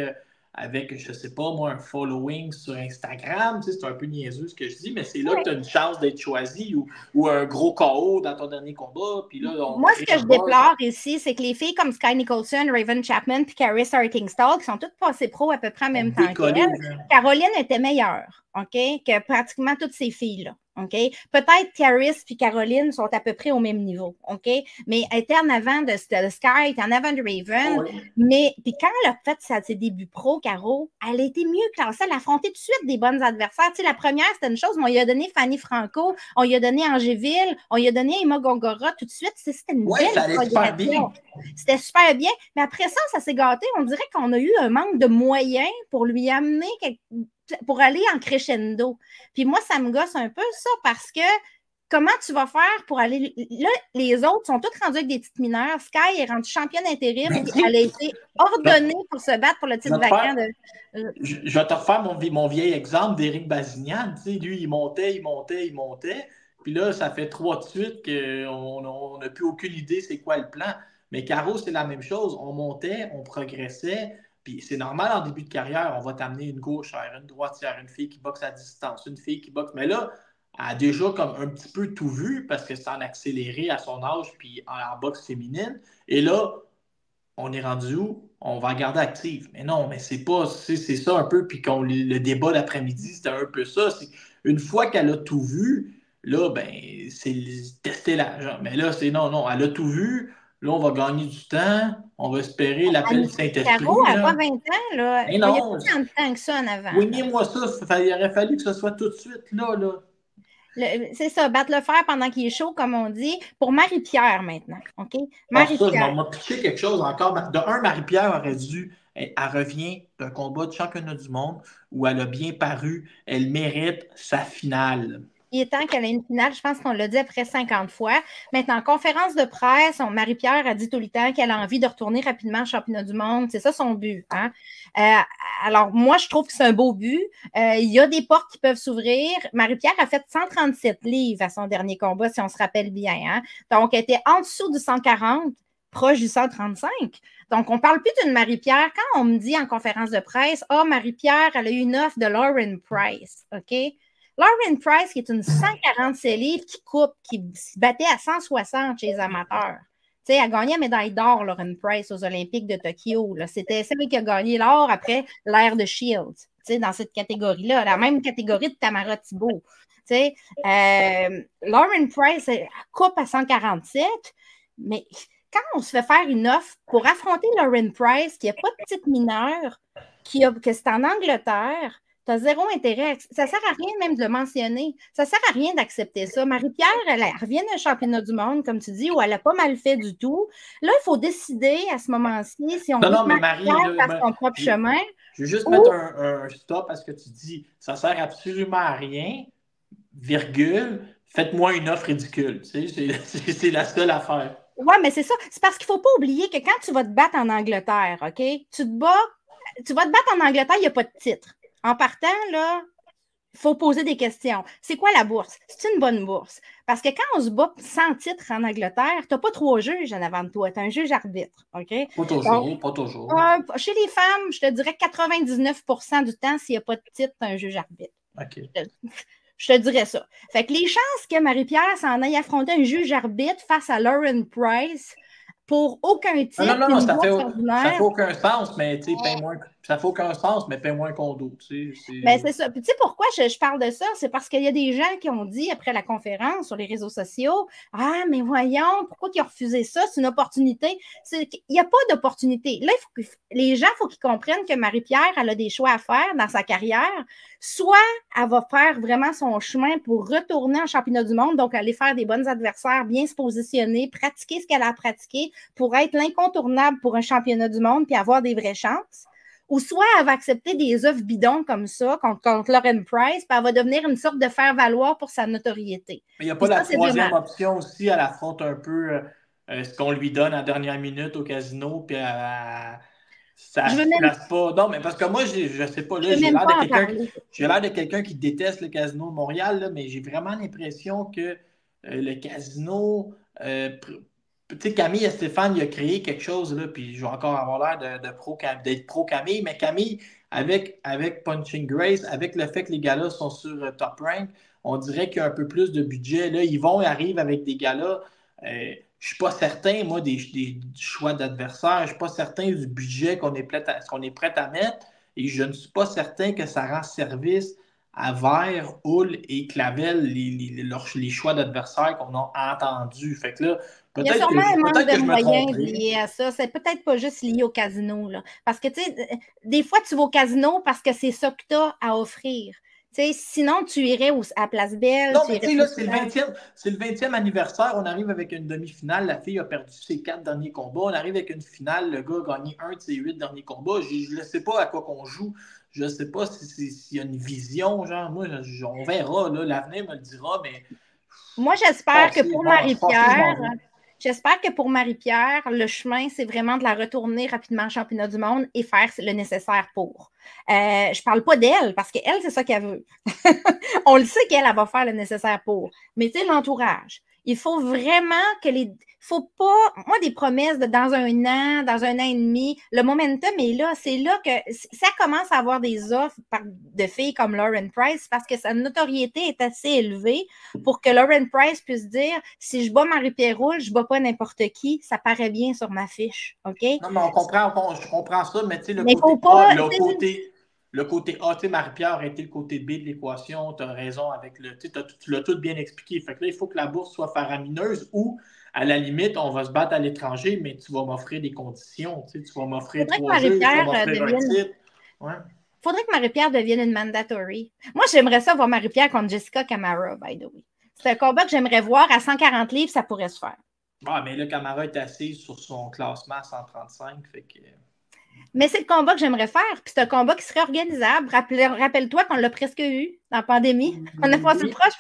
Speaker 2: je ne sais pas, moi, un following sur Instagram, tu sais, c'est un peu niaiseux ce que je dis, mais c'est là que tu as une chance d'être choisi ou un gros KO dans ton dernier combat. Puis là,
Speaker 3: moi, ce que je déplore ici, c'est que les filles comme Sky Nicholson, Raven Chapman puis Caris Hartingstall, qui sont toutes passées pro à peu près en même temps qu'elle, Caroline était meilleure, OK, que pratiquement toutes ces filles-là. OK? Peut-être Caris et Caroline sont à peu près au même niveau. OK? Mais elle était en avant de Sky, elle était en avant de Raven. Oui. Mais puis quand elle a fait ses débuts pro, Caro, elle a été mieux classée. Elle a affronté tout de suite des bonnes adversaires. Tu sais, la première, c'était une chose, mais on lui a donné Fanny Franco, on lui a donné Angéville, on lui a donné Emma Gongora tout de suite. C'était une belle
Speaker 2: ça allait super bien.
Speaker 3: C'était super bien. Mais après ça s'est gâté. On dirait qu'on a eu un manque de moyens pour lui amener pour aller en crescendo. Puis moi, ça me gosse un peu ça parce que comment tu vas faire pour aller. Là, les autres sont tous rendus avec des titres mineurs. Sky est rendue championne intérim, puis elle a été ordonnée pour se battre pour le titre vacant.
Speaker 2: Je vais te refaire mon vieil exemple d'Éric Bazignan. Tu sais, lui, il montait. Puis là, ça fait 3 de suite qu'on n'a plus aucune idée c'est quoi le plan. Mais Caro, c'est la même chose. On montait, on progressait. Puis c'est normal en début de carrière, on va t'amener une gauchère, une droitière, une fille qui boxe à distance, une fille qui boxe. Mais là, elle a déjà comme un petit peu tout vu parce que c'est en accéléré à son âge puis en boxe féminine. Et là, on est rendu où? On va la garder active. Mais non, mais c'est pas, c'est ça un peu. Puis le débat d'après-midi, c'était un peu ça. Une fois qu'elle a tout vu, là, ben, c'est tester l'argent. Mais là, c'est non, elle a tout vu. Là, on va gagner du temps. On va espérer l'appel du Saint-Esprit.
Speaker 3: Caro, elle n'a pas 20 ans, là.
Speaker 2: Mais
Speaker 3: il n'y a
Speaker 2: non.
Speaker 3: pas tant de temps que ça en avant.
Speaker 2: Voyez-moi ça. Il aurait fallu que ce soit tout de suite là.
Speaker 3: C'est ça, battre le fer pendant qu'il est chaud, comme on dit, pour Marie-Pierre maintenant. OK?
Speaker 2: Marie-Pierre. Ça, je m'en pitché quelque chose encore. De un, Marie-Pierre aurait dû. Elle revient d'un combat de championnat du monde où elle a bien paru. Elle mérite sa finale.
Speaker 3: Il est temps qu'elle ait une finale, je pense qu'on l'a dit après 50 fois. Maintenant, en conférence de presse, Marie-Pierre a dit tout le temps qu'elle a envie de retourner rapidement au championnat du monde. C'est ça son but. Hein? Alors, moi, je trouve que c'est un beau but. Il y a des portes qui peuvent s'ouvrir. Marie-Pierre a fait 137 livres à son dernier combat, si on se rappelle bien. Hein? Donc, elle était en dessous du 140, proche du 135. Donc, on ne parle plus d'une Marie-Pierre. Quand on me dit en conférence de presse, « Marie-Pierre, elle a eu une offre de Lauren Price. » OK? Lauren Price, qui est une 147 livres qui coupe, qui se battait à 160 chez les amateurs. Tu sais, elle a gagné la médaille d'or, Lauren Price, aux Olympiques de Tokyo. C'était celle qui a gagné l'or après l'ère de Shields, tu sais, dans cette catégorie-là, la même catégorie de Tamara Thibault. Tu sais, Lauren Price, elle coupe à 147, mais quand on se fait faire une offre pour affronter Lauren Price, qui n'a pas de titre mineur, que c'est en Angleterre, tu as zéro intérêt. Ça ne sert à rien même de le mentionner. Ça ne sert à rien d'accepter ça. Marie-Pierre, elle revient d'un championnat du monde, comme tu dis, où elle n'a pas mal fait du tout. Là, il faut décider à ce moment-ci si on veut que Marie-Pierre fasse son propre chemin.
Speaker 2: Je veux juste mettre un stop à ce que tu dis. Ça ne sert absolument à rien, virgule, faites-moi une offre ridicule. Tu sais, c'est la seule affaire.
Speaker 3: Oui, mais c'est ça. C'est parce qu'il ne faut pas oublier que quand tu vas te battre en Angleterre, OK, tu vas te battre en Angleterre, il n'y a pas de titre. En partant, là, il faut poser des questions. C'est quoi la bourse? C'est une bonne bourse. Parce que quand on se bat sans titre en Angleterre, tu n'as pas 3 juges en avant de toi. Tu as un juge arbitre. Okay?
Speaker 2: Pas toujours, pas toujours.
Speaker 3: Chez les femmes, je te dirais 99% du temps, s'il n'y a pas de titre, tu as un juge arbitre.
Speaker 2: OK.
Speaker 3: Je te dirais ça. Fait que les chances que Marie-Pierre s'en aille affronter un juge arbitre face à Lauren Price pour aucun titre.
Speaker 2: Non, ça fait aucun sens, mais tu sais, paye-moi. Ça fait aucun sens, mais paye-moi un condo.
Speaker 3: Ben, c'est ça. Puis tu sais pourquoi je parle de ça? C'est parce qu'il y a des gens qui ont dit après la conférence sur les réseaux sociaux, « Ah, mais voyons, pourquoi ils ont refusé ça? C'est une opportunité. » Il n'y a pas d'opportunité. Là, les gens, il faut qu'ils comprennent que Marie-Pierre, elle a des choix à faire dans sa carrière. Soit elle va faire vraiment son chemin pour retourner en championnat du monde, donc aller faire des bons adversaires, bien se positionner, pratiquer ce qu'elle a pratiqué pour être l'incontournable pour un championnat du monde puis avoir des vraies chances. Ou soit elle va accepter des offres bidons comme ça contre Lauren Price, puis elle va devenir une sorte de faire-valoir pour sa notoriété.
Speaker 2: Mais il n'y a pas la troisième option aussi, elle affronte un peu ce qu'on lui donne en dernière minute au casino, puis ça ne se place pas. Non, mais parce que moi, je ne sais pas, là, j'ai l'air de quelqu'un qui déteste le casino de Montréal, là, mais j'ai vraiment l'impression que le casino... tu sais, Camille et Stéphane, il a créé quelque chose, là, puis je vais encore avoir l'air d'être pro-Camille, mais Camille, avec Punching Grace, avec le fait que les gars-là sont sur Top Rank, on dirait qu'il y a un peu plus de budget. Là, ils arrivent avec des gars-là. Je ne suis pas certain, moi, des choix d'adversaires. Je ne suis pas certain du budget qu'on est prêt à mettre. Et je ne suis pas certain que ça rend service à Vert, Hull et Clavel, les choix d'adversaires qu'on a entendus. Fait que là,
Speaker 3: il y a sûrement un manque de moyens lié à ça. C'est peut-être pas juste lié au casino. Là. Parce que, tu sais, des fois, tu vas au casino parce que c'est ça que tu as à offrir. T'sais, sinon, tu irais à Place Belle.
Speaker 2: Non, mais tu sais, là, c'est le 20e anniversaire. On arrive avec une demi-finale. La fille a perdu ses 4 derniers combats. On arrive avec une finale. Le gars a gagné 1 de ses 8 derniers combats. Je ne sais pas à quoi qu'on joue. Je sais pas s'il y a une vision, genre, moi, on verra, là, l'avenir me le dira, mais...
Speaker 3: Moi, j'espère que pour Marie-Pierre, le chemin, c'est vraiment de la retourner rapidement au championnat du monde et faire le nécessaire pour. Je parle pas d'elle, parce qu'elle, c'est ça qu'elle veut. On le sait qu'elle va faire le nécessaire pour. Mais tu sais, l'entourage. Il faut vraiment que faut pas... Moi, des promesses dans un an et demi, le momentum est là. C'est là que ça commence à avoir des offres de filles comme Lauren Price parce que sa notoriété est assez élevée pour que Lauren Price puisse dire si je bats Marie-Pierre Roule, je bats pas n'importe qui, ça paraît bien sur ma fiche. OK?
Speaker 2: Non, mais je comprends ça, mais tu sais, le côté A, tu sais, Marie-Pierre a été le côté B de l'équation, tu as raison avec tu l'as tout bien expliqué. Fait que là, il faut que la bourse soit faramineuse ou, à la limite, on va se battre à l'étranger, mais tu vas m'offrir des conditions. Tu vas m'offrir 3 jeux, tu vas m'offrir un titre. Ouais.
Speaker 3: Faudrait que Marie-Pierre devienne une mandatory. Moi, j'aimerais ça voir Marie-Pierre contre Jessica Camara, by the way. C'est un combat que j'aimerais voir à 140 livres, ça pourrait se faire.
Speaker 2: Ah, mais là, Camara est assise sur son classement à 135, fait que...
Speaker 3: Mais c'est le combat que j'aimerais faire, puis c'est un combat qui serait organisable. Rappelle-toi qu'on l'a presque eu dans la pandémie. On a passé proche.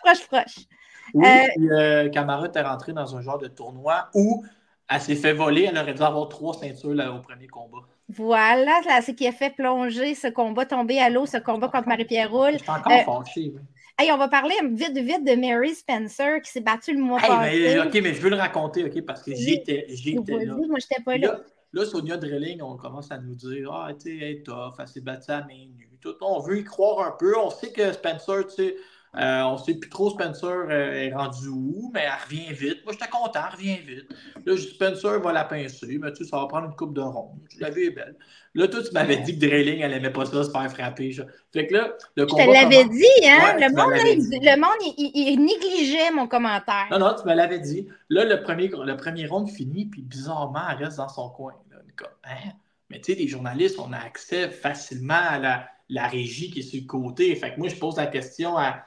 Speaker 2: Oui, puis Camara était rentrée dans un genre de tournoi où elle s'est fait voler. Elle aurait dû avoir 3 ceintures là, au premier combat.
Speaker 3: Voilà, c'est ce qui a fait plonger ce combat, tomber à l'eau, ce combat contre Marie-Pierre Roule.
Speaker 2: Je suis encore fâché. Oui.
Speaker 3: Hey, on va parler vite de Mary Spencer qui s'est battue le mois passé.
Speaker 2: OK, mais je veux le raconter, OK, parce que j'y étais là.
Speaker 3: Moi, je n'étais pas là.
Speaker 2: Là, Sonia Drilling, on commence à nous dire « Ah, tu sais, elle est tough, elle s'est battue à main nue. » On veut y croire un peu. On sait que Spencer, tu sais, on ne sait plus trop Spencer est rendu où, mais elle revient vite. Moi, j'étais content, elle revient vite. Là, Spencer va la pincer, mais tu sais, ça va prendre une coupe de ronde. La vie est belle. Là, toi, tu m'avais dit que Drilling, elle n'aimait pas ça, se faire frapper. Fait que là, le combat...
Speaker 3: Je te l'avais dit, hein?
Speaker 2: Ouais,
Speaker 3: le monde, il négligeait mon commentaire.
Speaker 2: Non, tu me l'avais dit. Là, le premier round finit, puis bizarrement, elle reste dans son coin. Là. Hein? Mais tu sais, les journalistes, on a accès facilement à la régie qui est sur le côté. Fait que moi, je pose la question à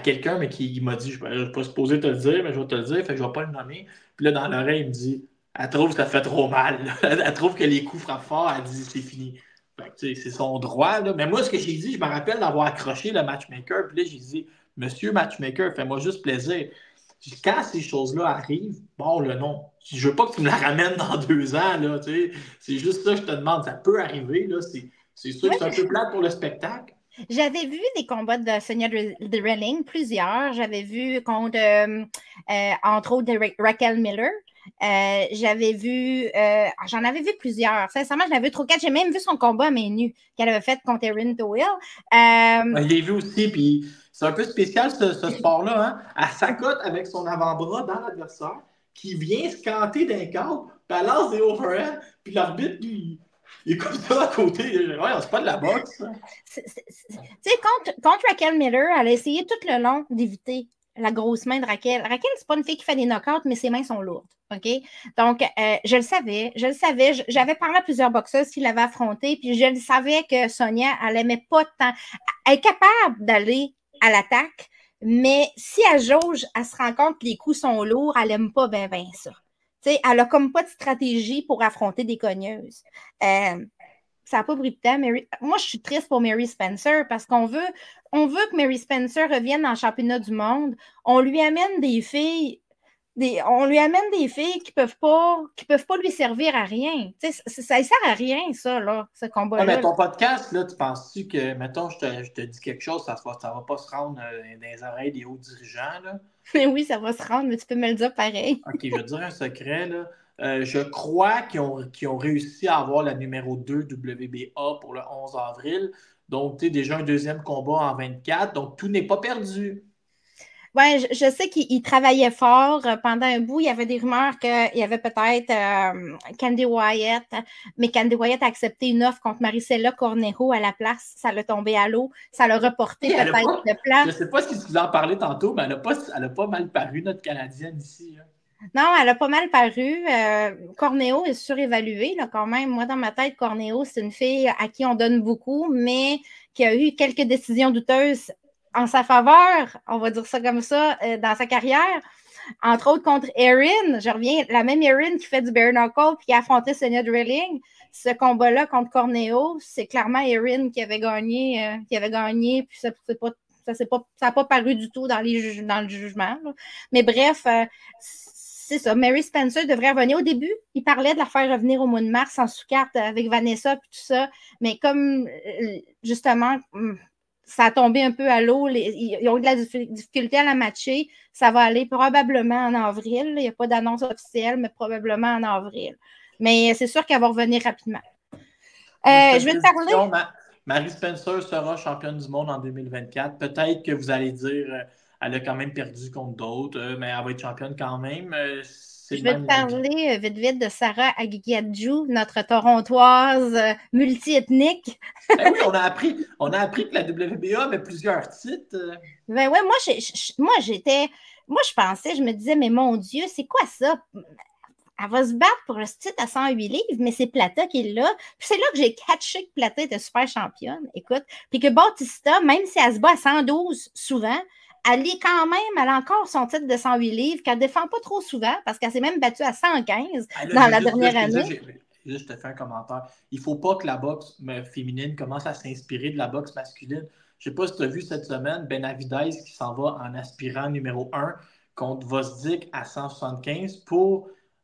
Speaker 2: quelqu'un, mais qui m'a dit, je ne suis pas supposé te le dire, mais je vais te le dire, fait que je ne vais pas le nommer. Puis là, dans l'oreille, il me dit, elle trouve que ça fait trop mal. Elle trouve que les coups frappent fort, elle dit, c'est fini. Fait que, c'est son droit. Là. Mais moi, ce que j'ai dit, je me rappelle d'avoir accroché le matchmaker. Puis là, j'ai dit, Monsieur Matchmaker, fais-moi juste plaisir. Quand ces choses-là arrivent, bon, le non. Je veux pas que tu me la ramènes dans 2 ans. Là, c'est juste ça que je te demande. Ça peut arriver. Là, c'est sûr que c'est un peu plate pour le spectacle.
Speaker 3: J'avais vu des combats de Sonia Drilling, plusieurs. J'avais vu contre, entre autres, Raquel Miller. J'avais vu, j'en avais vu plusieurs. Sincèrement, j'en avais vu 3-4. J'ai même vu son combat à main nue qu'elle avait fait contre Erin Doyle.
Speaker 2: Je l'ai vu aussi, puis c'est un peu spécial ce sport-là. Hein? Elle s'accote avec son avant-bras dans l'adversaire, qui vient se canter d'un cadre, puis elle lance des overhands, puis l'arbitre, lui, il est comme ça à côté. Ouais, c'est pas de la boxe.
Speaker 3: Tu sais, contre Raquel Miller, elle a essayé tout le long d'éviter la grosse main de Raquel. Raquel, c'est pas une fille qui fait des knockouts, mais ses mains sont lourdes. OK? Donc, je le savais. J'avais parlé à plusieurs boxeuses qui l'avaient affrontée, puis je le savais que Sonia, elle n'aimait pas tant. Elle est capable d'aller à l'attaque, mais si elle jauge, elle se rend compte que les coups sont lourds, elle n'aime pas bien ça. T'sais, elle n'a comme pas de stratégie pour affronter des cogneuses. Ça n'a pas pris de temps. Moi, je suis triste pour Mary Spencer parce qu'on veut que Mary Spencer revienne dans le championnat du monde. On lui amène des filles qui peuvent pas lui servir à rien. Ça ne sert à rien, ça, là, ce combat-là.
Speaker 2: Ouais, mais ton podcast, là, tu penses-tu que, mettons, je te dis quelque chose, ça va pas se rendre dans les oreilles des hauts dirigeants, là?
Speaker 3: Oui, ça va se rendre, mais tu peux me le dire pareil.
Speaker 2: OK, je vais te dire un secret, là. Je crois qu'ils ont réussi à avoir la numéro 2 WBA pour le 11 avril. Donc, tu sais, déjà un deuxième combat en 24. Donc, tout n'est pas perdu.
Speaker 3: Oui, je sais qu'il travaillait fort. Pendant un bout, il y avait des rumeurs qu'il y avait peut-être Candy Wyatt, mais Candy Wyatt a accepté une offre contre Maricela Cornejo à la place. Ça l'a tombé à l'eau. Ça l'a reporté peut-être de place.
Speaker 2: Je ne sais pas si tu en parlais tantôt, mais elle n'a pas mal paru, notre Canadienne ici. Hein.
Speaker 3: Non, elle a pas mal paru. Cornejo est surévaluée là, quand même. Moi, dans ma tête, Cornejo, c'est une fille à qui on donne beaucoup, mais qui a eu quelques décisions douteuses en sa faveur, on va dire ça comme ça, dans sa carrière. Entre autres contre Erin, je reviens, la même Erin qui fait du bare knuckle puis qui a affronté Sonia Drilling. ce combat-là contre Corneo, c'est clairement Erin qui avait gagné, puis ça n'a pas paru du tout dans le jugement. Là. Mais bref, c'est ça. Mary Spencer devrait revenir. Au début, il parlait de la faire revenir au mois de mars en sous-carte avec Vanessa et tout ça. Mais comme, justement, ça a tombé un peu à l'eau. Ils ont eu de la difficulté à la matcher. Ça va aller probablement en avril. Il n'y a pas d'annonce officielle, mais probablement en avril. Mais c'est sûr qu'elle va revenir rapidement. Je vais te parler...
Speaker 2: Mary Spencer sera championne du monde en 2024. Peut-être que vous allez dire elle a quand même perdu contre d'autres, mais elle va être championne quand même.
Speaker 3: Je vais te parler vite de Sarah Aguigadjou, notre Torontoise multiethnique.
Speaker 2: Ben oui, on a appris que la WBA avait plusieurs titres.
Speaker 3: Ben ouais, moi je pensais, je me disais, mais mon Dieu, c'est quoi ça? Elle va se battre pour le titre à 108 livres, mais c'est Plata qui est là. Puis c'est là que j'ai catché que Plata était super championne, écoute. Puis que Bautista, même si elle se bat à 112 souvent, elle a encore son titre de 108 livres, qu'elle ne défend pas trop souvent, parce qu'elle s'est même battue à 115 dans la dernière année.
Speaker 2: Là, je te fais un commentaire. Il ne faut pas que la boxe féminine commence à s'inspirer de la boxe masculine. Je ne sais pas si tu as vu cette semaine, Benavidez qui s'en va en aspirant numéro 1 contre Vosdik à 175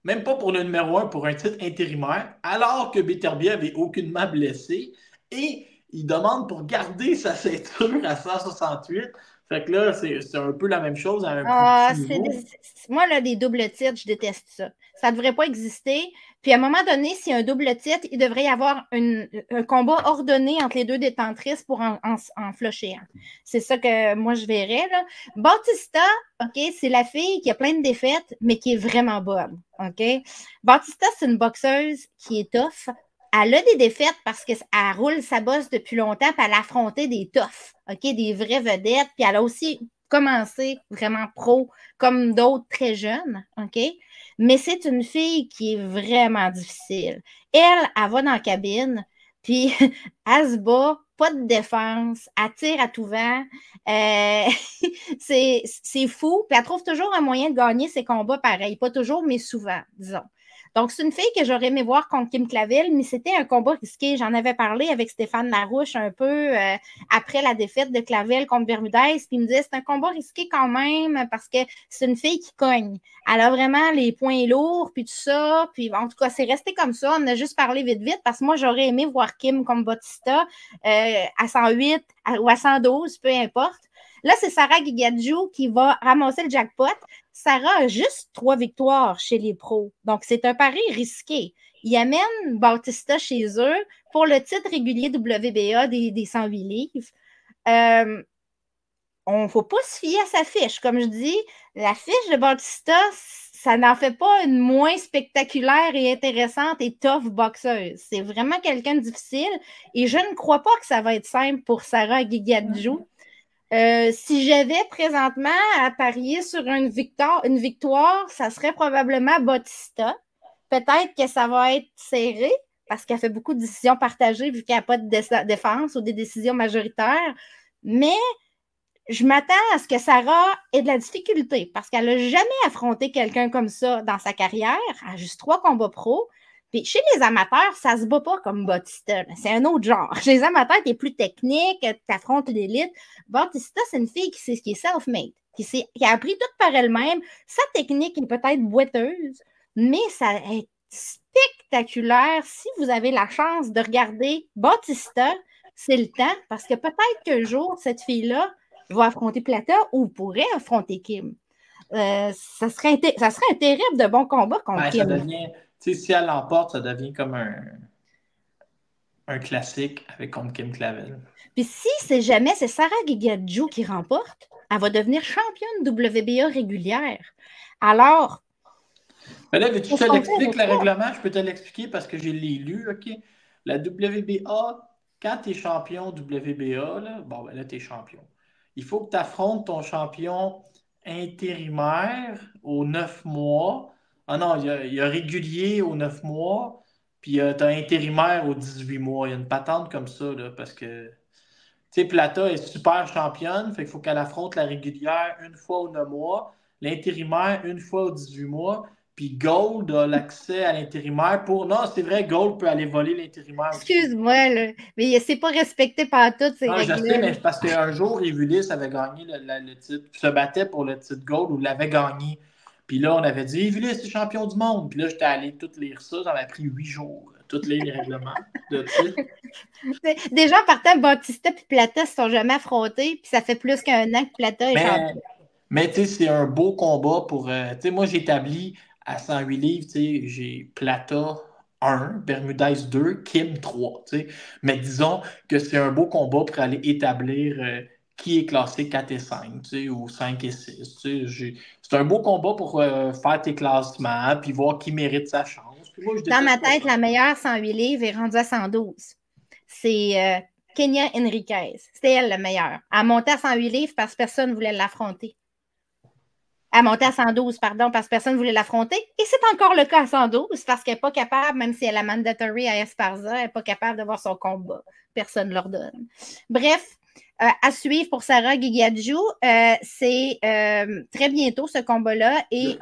Speaker 2: même pas pour le numéro 1, pour un titre intérimaire, alors que Beterbiev est aucunement blessé. Et il demande pour garder sa ceinture à 168. Fait que là, c'est un peu la même chose à un plus petit niveau.
Speaker 3: Moi, là, des doubles titres, je déteste ça. Ça ne devrait pas exister. Puis à un moment donné, s'il y a un double titre, il devrait y avoir un combat ordonné entre les deux détentrices pour en flusher un. C'est ça que moi, je verrais. Là. Bautista, OK, c'est la fille qui a plein de défaites, mais qui est vraiment bonne. OK? Bautista, c'est une boxeuse qui est tough. Elle a des défaites parce qu'elle roule sa bosse depuis longtemps, puis elle a affronté des toughs, OK, des vraies vedettes, puis elle a aussi commencé vraiment pro, comme d'autres très jeunes, OK? Mais c'est une fille qui est vraiment difficile. Elle va dans la cabine, puis elle se bat, pas de défense, elle tire à tout vent. C'est fou, puis elle trouve toujours un moyen de gagner ses combats pareil. Pas toujours, mais souvent, disons. Donc, c'est une fille que j'aurais aimé voir contre Kim Clavel, mais c'était un combat risqué. J'en avais parlé avec Stéphane Larouche un peu après la défaite de Clavel contre Bermudez, puis il me disait c'est un combat risqué quand même parce que c'est une fille qui cogne. Elle a vraiment les poings lourds, puis tout ça. Puis en tout cas, c'est resté comme ça. On a juste parlé vite, parce que moi, j'aurais aimé voir Kim comme Bautista à 108 ou à 112, peu importe. Là, c'est Sarah Aguigadjou qui va ramasser le jackpot. Sarah a juste 3 victoires chez les pros. Donc, c'est un pari risqué. Ils amènent Bautista chez eux pour le titre régulier WBA des 108 livres. On ne faut pas se fier à sa fiche. Comme je dis, la fiche de Bautista, ça n'en fait pas une moins spectaculaire et intéressante et tough boxeuse. C'est vraiment quelqu'un de difficile et je ne crois pas que ça va être simple pour Sarah Aguigadjou. Si j'avais présentement à parier sur une victoire, ça serait probablement Bautista. Peut-être que ça va être serré parce qu'elle fait beaucoup de décisions partagées vu qu'elle n'a pas de défense ou des décisions majoritaires. Mais je m'attends à ce que Sarah ait de la difficulté parce qu'elle n'a jamais affronté quelqu'un comme ça dans sa carrière. Elle a juste 3 combats pro. Puis chez les amateurs, ça se bat pas comme Bautista. C'est un autre genre. Chez les amateurs, tu es plus technique, tu affrontes l'élite. Bautista, c'est une fille qui est self-made, qui a appris tout par elle-même. Sa technique est peut-être boiteuse, mais ça est spectaculaire. Si vous avez la chance de regarder Bautista, c'est le temps, parce que peut-être qu'un jour, cette fille-là va affronter Plata ou pourrait affronter Kim. Ça serait un terrible de bon combat contre Kim.
Speaker 2: Si elle l'emporte, ça devient comme un classique contre Kim Clavel.
Speaker 3: Puis si c'est Sarah Aguigadjou qui remporte, elle va devenir championne WBA régulière. Alors...
Speaker 2: Mais là, veux-tu que je te l'explique, le règlement? Je peux te l'expliquer parce que je l'ai lu, OK? La WBA, quand tu es champion WBA, là, tu es champion. Il faut que tu affrontes ton champion intérimaire aux 9 mois. Ah non, il y a régulier aux 9 mois, puis tu as intérimaire aux 18 mois. Il y a une patente comme ça, là, parce que, tu sais, Plata est super championne, fait qu'il faut qu'elle affronte la régulière une fois aux 9 mois, l'intérimaire une fois aux 18 mois, puis Gold a l'accès à l'intérimaire pour... Non, c'est vrai, Gold peut aller voler l'intérimaire aussi.
Speaker 3: Excuse-moi, là, mais c'est pas respecté par toutes ces
Speaker 2: Non, je sais,
Speaker 3: règles-là.
Speaker 2: mais parce qu'un jour, Evulis avait gagné le titre, se battait pour le titre Gold ou l'avait gagné. Puis là, on avait dit, Evulis est champion du monde. Puis là, j'étais allé tout lire ça. Ça m'a pris 8 jours, tout lire les règlements de titre.
Speaker 3: Déjà, en partant, Bautista et Plata se sont jamais affrontés, puis ça fait plus qu'un an que Plata est champion.
Speaker 2: Mais tu sais, c'est un beau combat pour. Tu sais, moi, j'établis à 108 livres, tu sais, j'ai Plata 1, Bermudez 2, Kim 3. Tu sais. Mais disons que c'est un beau combat pour aller établir qui est classé 4 et 5, tu sais, ou 5 et 6. Tu sais. C'est un beau combat pour faire tes classements, puis voir qui mérite sa chance. Puis moi,
Speaker 3: dans ma tête, la meilleure 108 livres est rendue à 112. C'est Kenya Enriquez. C'était elle la meilleure. Elle montait à 108 livres parce que personne ne voulait l'affronter. Elle montait à 112, pardon, parce que personne ne voulait l'affronter. Et c'est encore le cas à 112 parce qu'elle n'est pas capable, même si elle a mandatory à Esparza, elle n'est pas capable de voir son combat. Personne ne leur donne. Bref, à suivre pour Sarah Guigadiou, c'est très bientôt ce combat-là et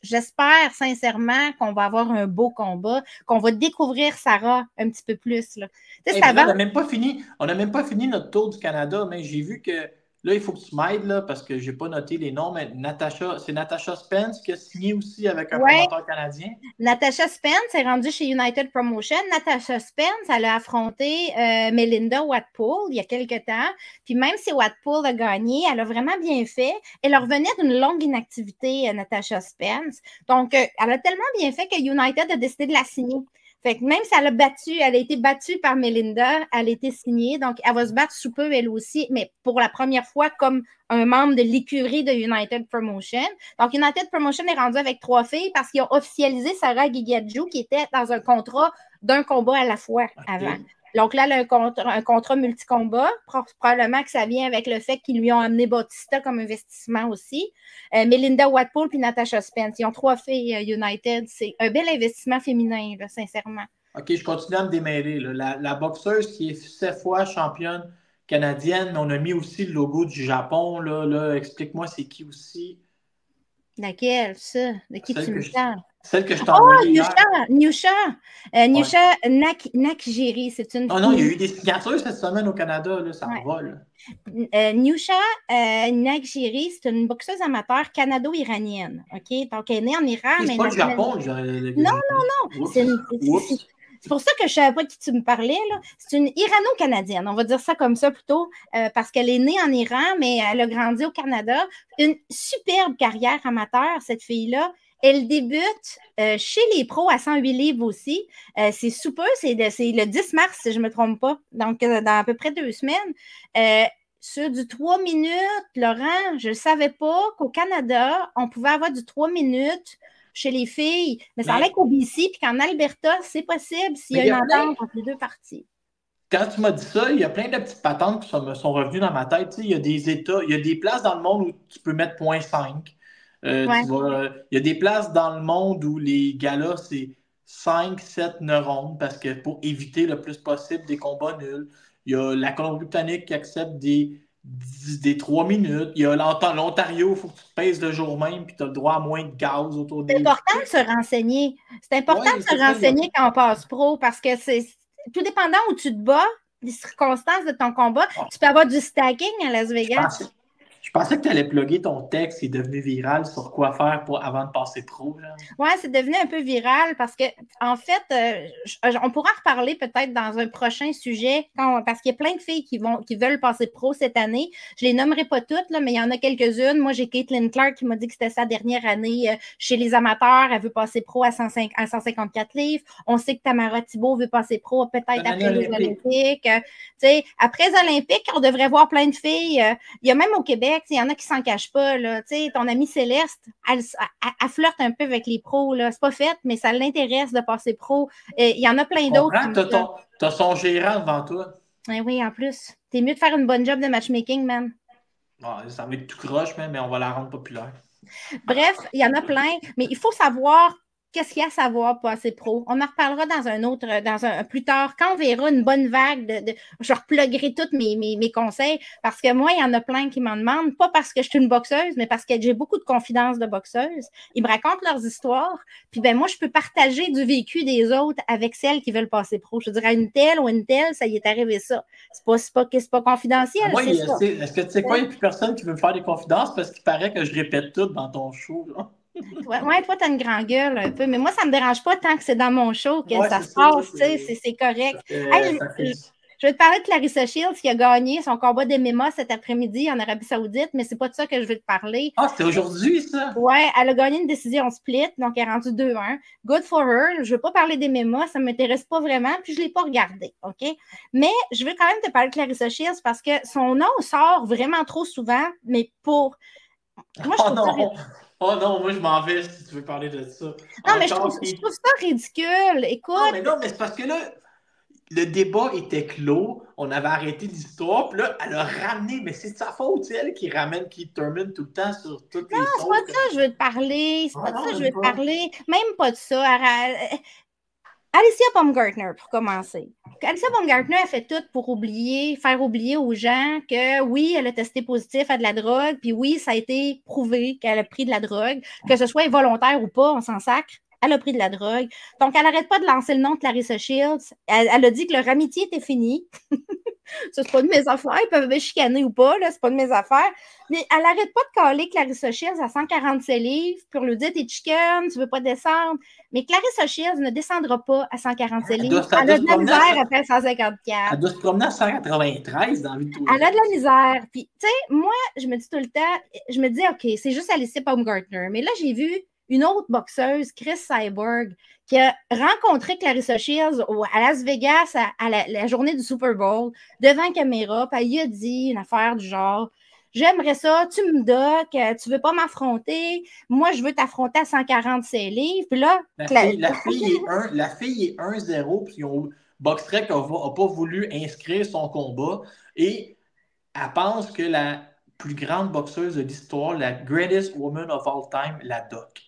Speaker 3: j'espère sincèrement qu'on va avoir un beau combat, qu'on va découvrir Sarah un petit peu plus. Là.
Speaker 2: Hey, on n'a même pas fini notre tour du Canada, mais j'ai vu que là, il faut que tu m'aides là, parce que je n'ai pas noté les noms, mais c'est Natasha Spence qui a signé aussi avec un promoteur canadien.
Speaker 3: Natasha Spence est rendue chez United Promotion. Natasha Spence, elle a affronté Melinda Watpool il y a quelques temps. Puis même si Watpool a gagné, elle a vraiment bien fait. Elle revenait d'une longue inactivité, Natasha Spence. Donc, elle a tellement bien fait que United a décidé de la signer. Fait que même si elle a été battue par Melinda, elle a été signée. Donc, elle va se battre sous peu, elle aussi, mais pour la première fois comme un membre de l'écurie de United Promotion. Donc, United Promotion est rendu avec 3 filles parce qu'ils ont officialisé Sarah Guigadiou qui était dans un contrat d'un combat à la fois avant. Donc là, elle a un contrat multi-combat. Probablement que ça vient avec le fait qu'ils lui ont amené Bautista comme investissement aussi. Melinda Watpool puis Natasha Spence. Ils ont 3 filles United. C'est un bel investissement féminin, là, sincèrement.
Speaker 2: OK, je continue à me démêler. La boxeuse qui est 7 fois championne canadienne, mais on a mis aussi le logo du Japon. Là, explique-moi, c'est qui aussi?
Speaker 3: Laquelle, ça? De qui tu me parles?
Speaker 2: Celle que je t'ai envoyée hier.
Speaker 3: Nusha Nakjiri, c'est une...
Speaker 2: Oh non, il y a eu des signatures cette semaine au Canada, là, ça vole.
Speaker 3: Nusha Nakjiri, c'est une boxeuse amateur canado-iranienne. OK? Donc, elle est née en Iran.
Speaker 2: C'est pas le Japon.
Speaker 3: Non. C'est pour ça que je ne savais pas de qui tu me parlais. Là. C'est une Irano-Canadienne, on va dire ça comme ça plutôt, parce qu'elle est née en Iran, mais elle a grandi au Canada. Une superbe carrière amateur, cette fille-là. Elle débute chez les pros à 108 livres aussi. C'est sous peu, c'est le 10 mars, si je ne me trompe pas. Donc, dans à peu près 2 semaines. Sur du 3 minutes, Laurent, je ne savais pas qu'au Canada, on pouvait avoir du 3 minutes chez les filles. Mais ça allait qu'au BC, puis qu'en Alberta, c'est possible s'il y a une entente entre les deux parties.
Speaker 2: Quand tu m'as dit ça, il y a plein de petites patentes qui me sont revenues dans ma tête. Tu sais, il y a des États, il y a des places dans le monde où tu peux mettre 0.5. Il y a des places dans le monde où les galas, c'est 5, 7, 9 rondes parce que pour éviter le plus possible des combats nuls. Il y a la Colombie-Britannique qui accepte des 3 minutes. Il y a l'Ontario, il faut que tu te pèses le jour même puis tu as le droit à moins de gaz autour des...
Speaker 3: C'est important de se renseigner. C'est important de se renseigner quand on passe pro parce que c'est tout dépendant où tu te bats, les circonstances de ton combat, tu peux avoir du stacking à Las Vegas.
Speaker 2: Je pensais que tu allais plugger ton texte, c'est devenu viral sur quoi faire avant de passer pro.
Speaker 3: Oui, c'est devenu un peu viral parce que, en fait, on pourra en reparler peut-être dans un prochain sujet parce qu'il y a plein de filles qui veulent passer pro cette année. Je ne les nommerai pas toutes, là, mais il y en a quelques-unes. Moi, j'ai Caitlin Clark qui m'a dit que c'était sa dernière année chez les amateurs. Elle veut passer pro à 154 livres. On sait que Tamara Thibault veut passer pro peut-être après les Olympiques. Après les Olympiques, on devrait voir plein de filles. Il y a même au Québec, il y en a qui ne s'en cachent pas. Là. Ton amie Céleste, elle flirte un peu avec les pros. C'est pas fait, mais ça l'intéresse de passer pro. Il y en a plein d'autres.
Speaker 2: Tu as son gérant devant toi.
Speaker 3: Oui, en plus. T'es mieux de faire une bonne job de matchmaking, man.
Speaker 2: Ça va être tout croche, mais on va la rendre populaire.
Speaker 3: Bref, il y en a plein, mais il faut savoir qu'est-ce qu'il y a à savoir passer pro. On en reparlera dans un plus tard, quand on verra une bonne vague je repluguerai tous mes conseils, parce que moi, il y en a plein qui m'en demandent, pas parce que je suis une boxeuse, mais parce que j'ai beaucoup de confidences de boxeuses. Ils me racontent leurs histoires, puis ben moi, je peux partager du vécu des autres avec celles qui veulent passer pro. Je veux dire, à une telle ou une telle, ça y est arrivé ça. C'est pas confidentiel,
Speaker 2: Moi,
Speaker 3: c'est ça.
Speaker 2: est-ce que tu sais quoi, il n'y a plus personne qui veut me faire des confidences parce qu'il paraît que je répète tout dans ton show, là.
Speaker 3: Ouais, toi, t'as une grande gueule un peu, mais moi, ça ne me dérange pas tant que c'est dans mon show que
Speaker 2: Ouais,
Speaker 3: ça
Speaker 2: c'est
Speaker 3: se
Speaker 2: ça,
Speaker 3: passe, tu sais, c'est correct.
Speaker 2: ça fait...
Speaker 3: Je vais te parler de Clarissa Shields qui a gagné son combat d'MMA cet après-midi en Arabie Saoudite, mais c'est pas de ça que je vais te parler.
Speaker 2: Ah, c'était aujourd'hui, ça?
Speaker 3: Ouais, elle a gagné une décision split, donc elle est rendue 2-1. Good for her. Je ne veux pas parler d'MMA, ça ne m'intéresse pas vraiment, puis je ne l'ai pas regardé, OK? Mais je veux quand même te parler de Clarissa Shields parce que son nom sort vraiment trop souvent, mais pour...
Speaker 2: Moi, je trouve ça... Oh non, moi je m'en vais si tu veux parler de ça.
Speaker 3: Non, mais je trouve ça ridicule. Écoute.
Speaker 2: Non, mais c'est parce que là, le débat était clos, on avait arrêté l'histoire, puis là, elle a ramené, mais c'est de sa faute, c'est elle qui ramène Keith Thurman tout le temps sur toutes les choses.
Speaker 3: Non, c'est pas de ça que je veux te parler. C'est pas de ça que je veux te parler. Même pas de ça. Alicia Baumgartner, pour commencer. Alicia Baumgartner a fait tout pour faire oublier aux gens que oui, elle a testé positif à de la drogue, puis oui, ça a été prouvé qu'elle a pris de la drogue, que ce soit volontaire ou pas, on s'en sacre. Elle a pris de la drogue. Donc, elle n'arrête pas de lancer le nom de Clarissa Shields. Elle a dit que leur amitié était finie. Ça, c'est pas de mes affaires. Ils peuvent me chicaner ou pas, là, c'est pas de mes affaires. Mais elle n'arrête pas de caler Clarissa Shields à 147 livres pour lui dire t'es chicken, tu veux pas descendre. Mais Clarissa Shields ne descendra pas à 147 livres. Elle a de la misère à faire 154.
Speaker 2: Elle doit se promener à 193 dans la vie de tous les
Speaker 3: Elle a de la misère. Puis, tu sais, moi, je me dis tout le temps, je me dis, OK, c'est juste Alicia Baumgartner. Mais là, j'ai vu une autre boxeuse, Chris Cyborg, qui a rencontré Clarissa Shields à Las Vegas à la journée du Super Bowl, devant caméra, puis elle lui a dit une affaire du genre « J'aimerais ça, tu me doques, tu veux pas m'affronter, moi je veux t'affronter à 147 livres. » Puis là,
Speaker 2: la fille est 1-0, puis BoxRec n'a pas voulu inscrire son combat, et elle pense que la plus grande boxeuse de l'histoire, la greatest woman of all time, la doc.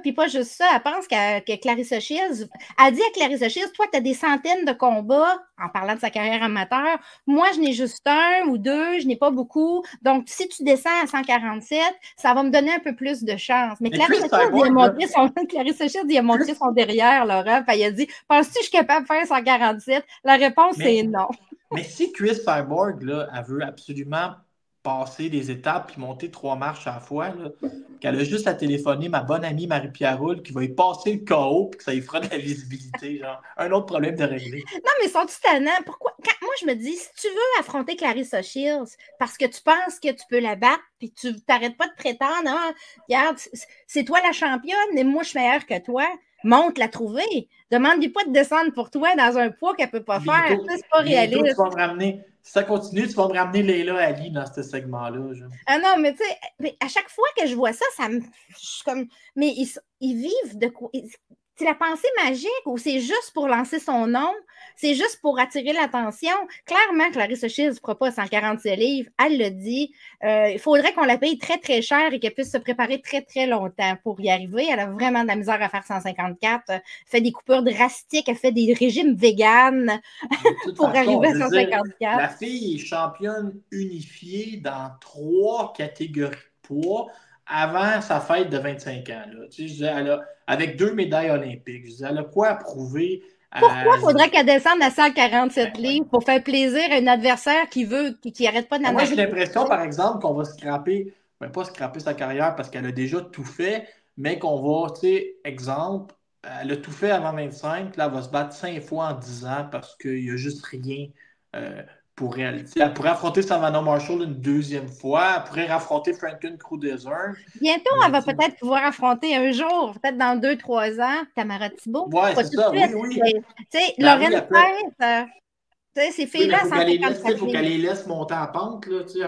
Speaker 3: Puis pas juste ça, elle pense que Clarissa Shields, elle dit à Clarissa Shields, toi, tu as des centaines de combats, en parlant de sa carrière amateur, moi, je n'ai juste un ou deux, je n'ai pas beaucoup, donc si tu descends à 147, ça va me donner un peu plus de chance. Mais Clarissa Shields, il a montré son derrière, Laurent, puis il a dit, penses-tu que je suis capable de faire 147? La réponse, c'est non.
Speaker 2: Mais si Chris Cyborg, là, elle veut absolument passer des étapes puis monter 3 marches à la fois, qu'elle a juste à téléphoner ma bonne amie Marie-Pierre Roule qui va y passer le KO puis que ça y fera de la visibilité. Genre, un autre problème de régler.
Speaker 3: Non, mais sont-tu tannants? Pourquoi? Moi, je me dis, si tu veux affronter Clarissa Shields parce que tu penses que tu peux la battre puis tu t'arrêtes pas de prétendre, hein, regarde, c'est toi la championne et moi, je suis meilleure que toi. Monte la trouver. Demande-lui pas de descendre pour toi dans un poids qu'elle ne peut pas faire. C'est pas réaliste.
Speaker 2: Tu vas me ramener, si ça continue, tu vas me ramener Leila Ali dans ce segment-là.
Speaker 3: Ah non, mais tu sais, à chaque fois que je vois ça, je suis comme. Mais ils vivent de quoi? C'est la pensée magique ou c'est juste pour lancer son nom? C'est juste pour attirer l'attention? Clairement, Clarissa Shields ne fera pas 147 livres. Elle le dit. Il faudrait qu'on la paye très, très cher et qu'elle puisse se préparer très, très longtemps pour y arriver. Elle a vraiment de la misère à faire 154. Elle fait des coupures drastiques. Elle fait des régimes véganes pour arriver à 154.
Speaker 2: La fille est championne unifiée dans 3 catégories de poids avant sa fête de 25 ans. Là. Tu sais, avec 2 médailles olympiques. Je disais, elle a quoi à prouver?
Speaker 3: Pourquoi faudrait qu'elle descende à 147 livres pour faire plaisir à un adversaire qui n'arrête pas de
Speaker 2: Moi, j'ai l'impression, par exemple, qu'on va scraper, pas scraper sa carrière parce qu'elle a déjà tout fait, mais qu'on va, tu sais, exemple, elle a tout fait avant 25, là, elle va se battre 5 fois en 10 ans parce qu'il n'y a juste rien pour elle. Elle pourrait affronter Savannah Marshall une 2e fois, elle pourrait affronter Franklin Crudezern.
Speaker 3: Bientôt, elle va peut-être pouvoir affronter un jour, peut-être dans 2-3 ans, Tamara Thibault.
Speaker 2: Oui, c'est ça, oui.
Speaker 3: Tu sais, Lorraine Pérez, tu sais, ces filles-là,
Speaker 2: il faut qu'elle les laisse monter en pente, là, tu sais,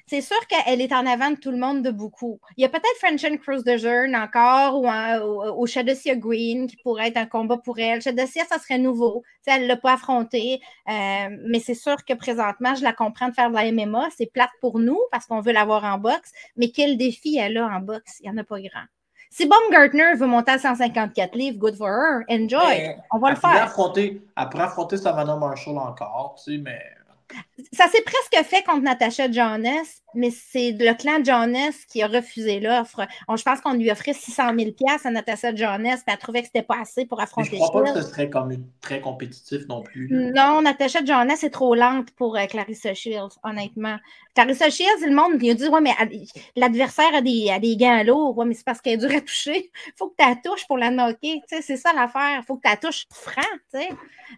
Speaker 3: C'est sûr qu'elle est en avant de tout le monde de beaucoup. Il y a peut-être Franklin Crudezern encore ou Shadocia Green qui pourrait être un combat pour elle. Shadocia, ça serait nouveau. T'sais, elle ne l'a pas affronté. Mais c'est sûr que présentement, je la comprends de faire de la MMA. C'est plate pour nous parce qu'on veut l'avoir en boxe. Mais quel défi elle a en boxe? Il n'y en a pas grand. Si Baumgartner veut monter à 154 livres, good for her. Enjoy. On va le faire.
Speaker 2: Elle pourrait affronter Savannah Marshall encore, tu sais, mais...
Speaker 3: Ça s'est presque fait contre Natasha Jonas, mais c'est le clan Jonas qui a refusé l'offre. Je pense qu'on lui offrait 600 000 $ à Natasha Jonas, puis elle trouvait que c'était pas assez pour affronter
Speaker 2: Shields. Je crois pas que ce serait comme très compétitif non plus.
Speaker 3: Non, Natasha Jonas est trop lente pour Clarissa Shields, honnêtement. Clarissa Shields, le monde, il a dit, ouais, mais l'adversaire a des gants lourds. Ouais, mais c'est parce qu'elle est dure à toucher. Il faut que tu la touches pour la knocker. Tu sais, c'est ça l'affaire. Il faut que tu la touches franc, tu sais.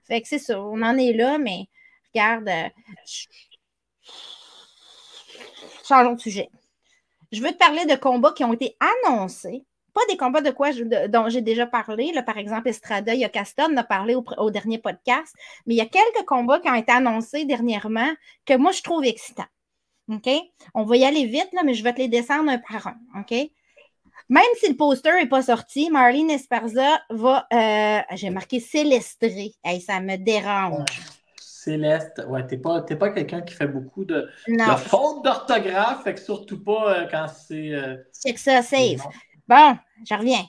Speaker 3: Fait que c'est ça. On en est là, mais regarde, changeons de sujet. Je veux te parler de combats qui ont été annoncés. Pas des combats dont j'ai déjà parlé. Là, par exemple, Estrada, il y a Caston, on a parlé au dernier podcast. Mais il y a quelques combats qui ont été annoncés dernièrement que moi, je trouve excitants. OK? On va y aller vite, là, mais je vais te les descendre un par un. OK? Même si le poster n'est pas sorti, Marlene Esparza va... j'ai marqué Célestré. Hey, ça me dérange.
Speaker 2: Céleste, ouais, t'es pas quelqu'un qui fait beaucoup de fautes d'orthographe, fait que surtout pas quand c'est...
Speaker 3: Check ça, save. Bon, je reviens.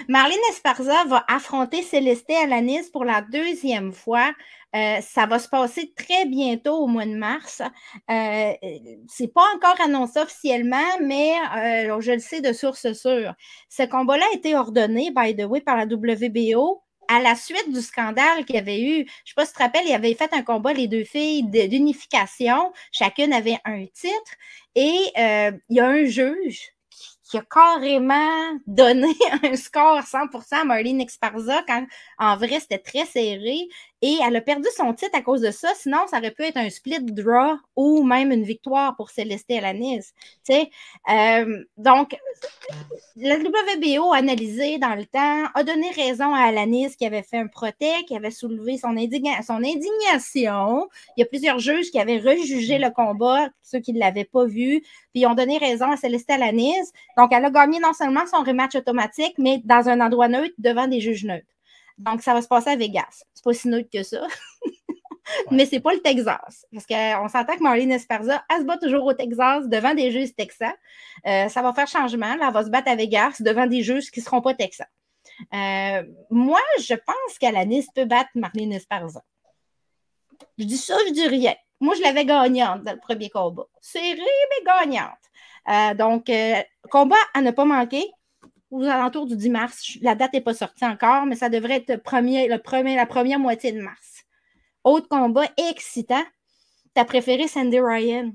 Speaker 3: Marlene Esparza va affronter Céleste Alanis pour la 2e fois. Ça va se passer très bientôt au mois de mars. C'est pas encore annoncé officiellement, mais je le sais de source sûre. Ce combat-là a été ordonné, by the way, par la WBO. À la suite du scandale qu'il y avait eu, je ne sais pas si tu te rappelles, il avait fait un combat, les deux filles d'unification. Chacune avait un titre. Et il y a un juge qui a carrément donné un score 100% à Marlene Esparza quand en vrai c'était très serré et elle a perdu son titre à cause de ça, sinon ça aurait pu être un split draw ou même une victoire pour Céleste Alanis. Donc la WBO a analysé dans le temps, a donné raison à Alanis qui avait fait un protest, qui avait soulevé son indignation. Il y a plusieurs juges qui avaient rejugé le combat, ceux qui ne l'avaient pas vu, puis ils ont donné raison à Céleste Alanis. Donc, elle a gagné non seulement son rematch automatique, mais dans un endroit neutre devant des juges neutres. Donc, ça va se passer à Vegas. C'est pas si neutre que ça. Mais c'est pas le Texas. Parce qu'on s'entend que Marlene Esparza, elle se bat toujours au Texas devant des juges texans. Ça va faire changement. Là, elle va se battre à Vegas devant des juges qui ne seront pas texans. Moi, je pense qu'Alanis peut battre Marlene Esparza. Je dis ça, je dis rien. Moi, je l'avais gagnante dans le premier combat. Serré, mais gagnante. Donc, combat à ne pas manquer aux alentours du 10 mars. La date n'est pas sortie encore, mais ça devrait être la première moitié de mars. Autre combat excitant. T'as préféré Sandy Ryan?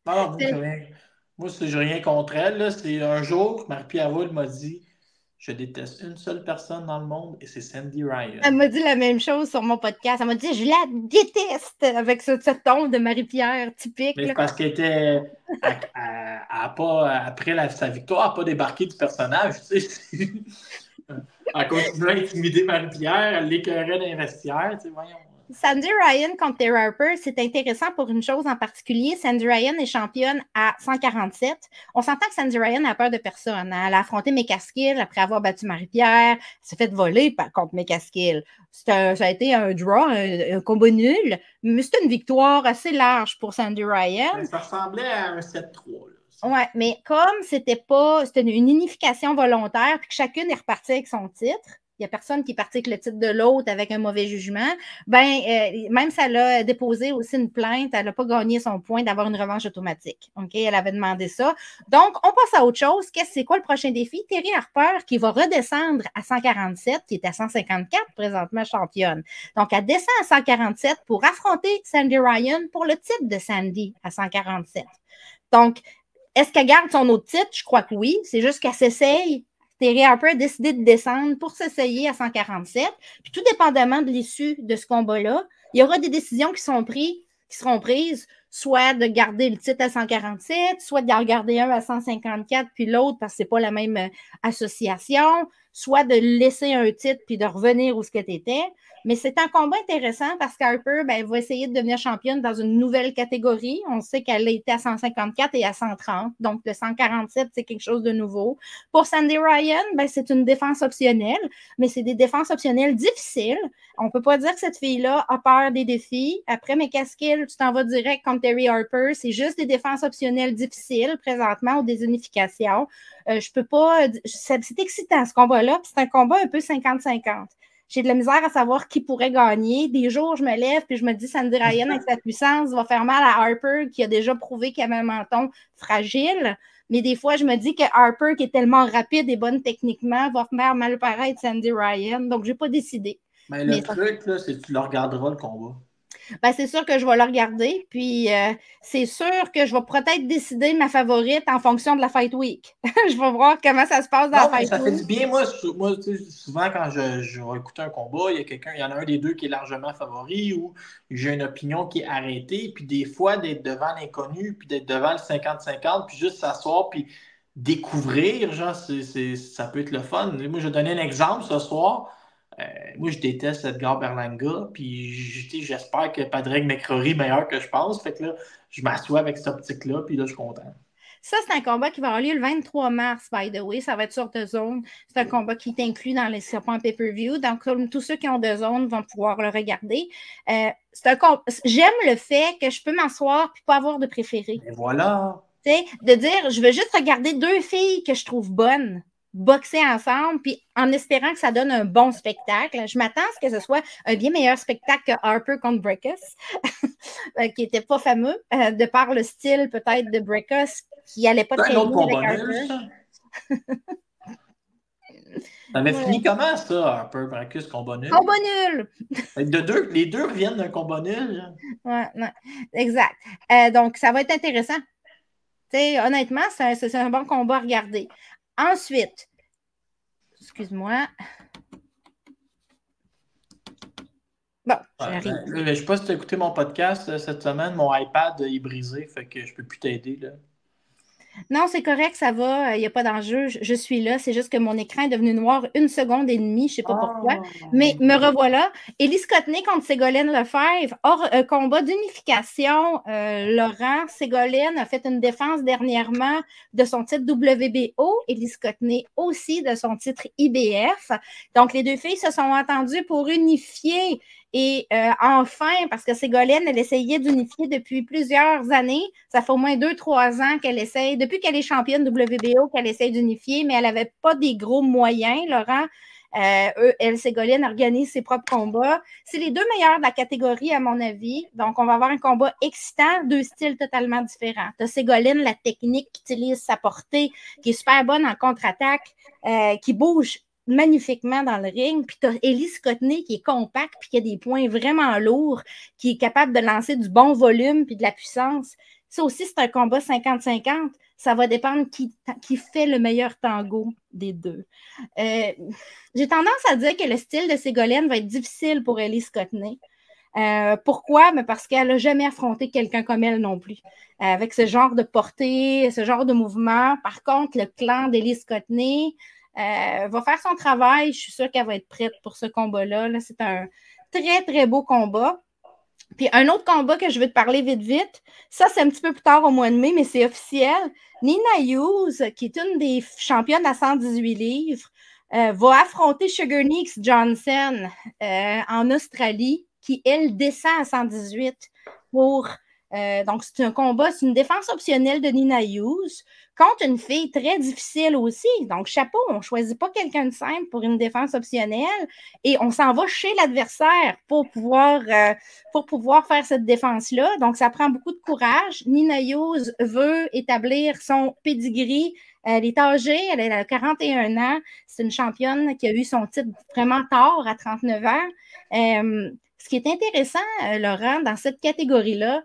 Speaker 2: Non, moi, j'ai rien contre elle. Là. C'est un jour, Marie-Pierre Wood m'a dit je déteste une seule personne dans le monde et c'est Sandy Ryan. Elle
Speaker 3: m'a dit la même chose sur mon podcast. Elle m'a dit je la déteste avec ce ton de Marie-Pierre typique.
Speaker 2: Mais c'est parce qu'elle était. Après sa victoire, elle n'a pas débarqué du personnage. Tu sais. Elle continue à intimider Marie-Pierre, elle l'écœurait dans les vestiaires. Tu sais, voyons.
Speaker 3: Sandy Ryan contre Terry Harper, c'est intéressant pour une chose en particulier. Sandy Ryan est championne à 147. On s'entend que Sandy Ryan a peur de personne. Elle a affronté McCaskill après avoir battu Marie-Pierre. Elle s'est fait voler contre McCaskill. Ça a été un draw, un combat nul, mais c'était une victoire assez large pour Sandy Ryan.
Speaker 2: Ça ressemblait à un 7-3.
Speaker 3: Oui, mais comme c'était une unification volontaire, puis que chacune est repartie avec son titre, il n'y a personne qui est parti avec le titre de l'autre avec un mauvais jugement, même si elle a déposé aussi une plainte, elle n'a pas gagné son point d'avoir une revanche automatique. OK? Elle avait demandé ça. Donc, on passe à autre chose. C'est quoi le prochain défi? Terry Harper qui va redescendre à 147, qui est à 154 présentement championne. Donc, elle descend à 147 pour affronter Sandy Ryan pour le titre de Sandy à 147. Donc, est-ce qu'elle garde son autre titre? Je crois que oui. C'est juste qu'elle s'essaye. Terry Harper a décidé de descendre pour s'essayer à 147. Puis tout dépendamment de l'issue de ce combat-là, il y aura des décisions qui seront prises, soit de garder le titre à 147, soit de garder un à 154, puis l'autre parce que ce n'est pas la même association, soit de laisser un titre puis de revenir où ce que tu étais. Mais c'est un combat intéressant parce qu'Harper va essayer de devenir championne dans une nouvelle catégorie. On sait qu'elle était à 154 et à 130. Donc, le 147, c'est quelque chose de nouveau. Pour Sandy Ryan, c'est une défense optionnelle, mais c'est des défenses optionnelles difficiles. On ne peut pas dire que cette fille-là a peur des défis. Après McCaskill, tu t'en vas direct contre Terry Harper. C'est juste des défenses optionnelles difficiles présentement ou des unifications. Je peux pas... C'est excitant, ce combat-là. C'est un combat un peu 50-50. J'ai de la misère à savoir qui pourrait gagner. Des jours, je me lève puis je me dis Sandy Ryan, avec sa puissance, va faire mal à Harper, qui a déjà prouvé qu'il avait un menton fragile. Mais des fois, je me dis que Harper, qui est tellement rapide et bonne techniquement, va faire mal paraître Sandy Ryan. Donc, je n'ai pas décidé.
Speaker 2: Mais le truc, là, c'est que tu le regarderas, le combat.
Speaker 3: C'est sûr que je vais le regarder. Puis, c'est sûr que je vais peut-être décider ma favorite en fonction de la Fight Week. Je vais voir comment ça se passe dans la Fight Week.
Speaker 2: Ça fait du bien. Moi souvent, quand je vais écouter un combat, il y en a un des deux qui est largement favori ou j'ai une opinion qui est arrêtée. Puis des fois, d'être devant l'inconnu, puis d'être devant le 50-50, puis juste s'asseoir, puis découvrir, genre, ça peut être le fun. Moi, je vais donner un exemple ce soir. Moi, je déteste Edgar Berlanga, puis j'espère que Padraig McCrory est meilleur que je pense. Fait que là, je m'assois avec cette optique-là, puis là, je suis content.
Speaker 3: Ça, c'est un combat qui va avoir lieu le 23 mars, by the way. Ça va être sur DAZN. C'est un combat qui est inclus dans les serpents pay-per-view. Donc, comme tous ceux qui ont DAZN vont pouvoir le regarder. J'aime le fait que je peux m'asseoir et pas avoir de préféré.
Speaker 2: Et voilà.
Speaker 3: De dire, je veux juste regarder deux filles que je trouve bonnes boxer ensemble, puis en espérant que ça donne un bon spectacle. Je m'attends à ce que ce soit un bien meilleur spectacle que Harper contre Breckus, qui n'était pas fameux, de par le style peut-être de Breckus, qui n'allait pas très bien avec Harper.
Speaker 2: Ça avait fini comment, ça, Harper, Breckus, combat nul?
Speaker 3: Combat nul!
Speaker 2: Les deux reviennent d'un combat nul.
Speaker 3: Ouais, exact. Donc, ça va être intéressant. Honnêtement, c'est un bon combat à regarder. Ensuite, excuse-moi. Bon, j'arrive.
Speaker 2: Je ne sais pas si tu as écouté mon podcast cette semaine. Mon iPad est brisé, fait que je ne peux plus t'aider, là.
Speaker 3: Non, c'est correct, ça va, il n'y a pas d'enjeu, je suis là, c'est juste que mon écran est devenu noir 1 seconde et demie, je ne sais pas pourquoi, mais me revoilà. Elise Cottenay contre Ségolène Lefebvre, combat d'unification, Laurent, Ségolène a fait une défense dernièrement de son titre WBO, Elise Cottenay aussi de son titre IBF, donc les deux filles se sont entendues pour unifier. Et enfin, parce que Ségolène, elle essayait d'unifier depuis plusieurs années. Ça fait au moins 2-3 ans qu'elle essaye, depuis qu'elle est championne WBO, qu'elle essaye d'unifier, mais elle n'avait pas des gros moyens, Laurent. Ségolène organise ses propres combats. C'est les deux meilleurs de la catégorie, à mon avis. Donc, on va avoir un combat excitant, deux styles totalement différents. Tu as Ségolène, la technique qui utilise sa portée, qui est super bonne en contre-attaque, qui bouge magnifiquement dans le ring, puis tu as Elise Cottenay qui est compacte, puis qui a des points vraiment lourds, qui est capable de lancer du bon volume, puis de la puissance. Ça aussi, c'est un combat 50-50. Ça va dépendre qui fait le meilleur tango des deux. J'ai tendance à dire que le style de Ségolène va être difficile pour Elise Cottenay. Pourquoi? Parce qu'elle n'a jamais affronté quelqu'un comme elle non plus. Avec ce genre de portée, ce genre de mouvement. Par contre, le clan d'Elise Cottenay va faire son travail. Je suis sûre qu'elle va être prête pour ce combat-là. Là, c'est un très, très beau combat. Puis un autre combat que je veux te parler vite, ça, c'est un petit peu plus tard au mois de mai, mais c'est officiel. Nina Hughes, qui est une des championnes à 118 livres, va affronter Sugar Nix Johnson en Australie, qui, elle, descend à 118 pour... donc, c'est un combat, c'est une défense optionnelle de Nina Hughes contre une fille très difficile aussi. Donc, chapeau, on ne choisit pas quelqu'un de simple pour une défense optionnelle et on s'en va chez l'adversaire pour pouvoir faire cette défense-là. Donc, ça prend beaucoup de courage. Nina Hughes veut établir son pedigree. Elle est âgée, elle a 41 ans. C'est une championne qui a eu son titre vraiment tard, à 39 ans. Ce qui est intéressant, Laurent, dans cette catégorie-là,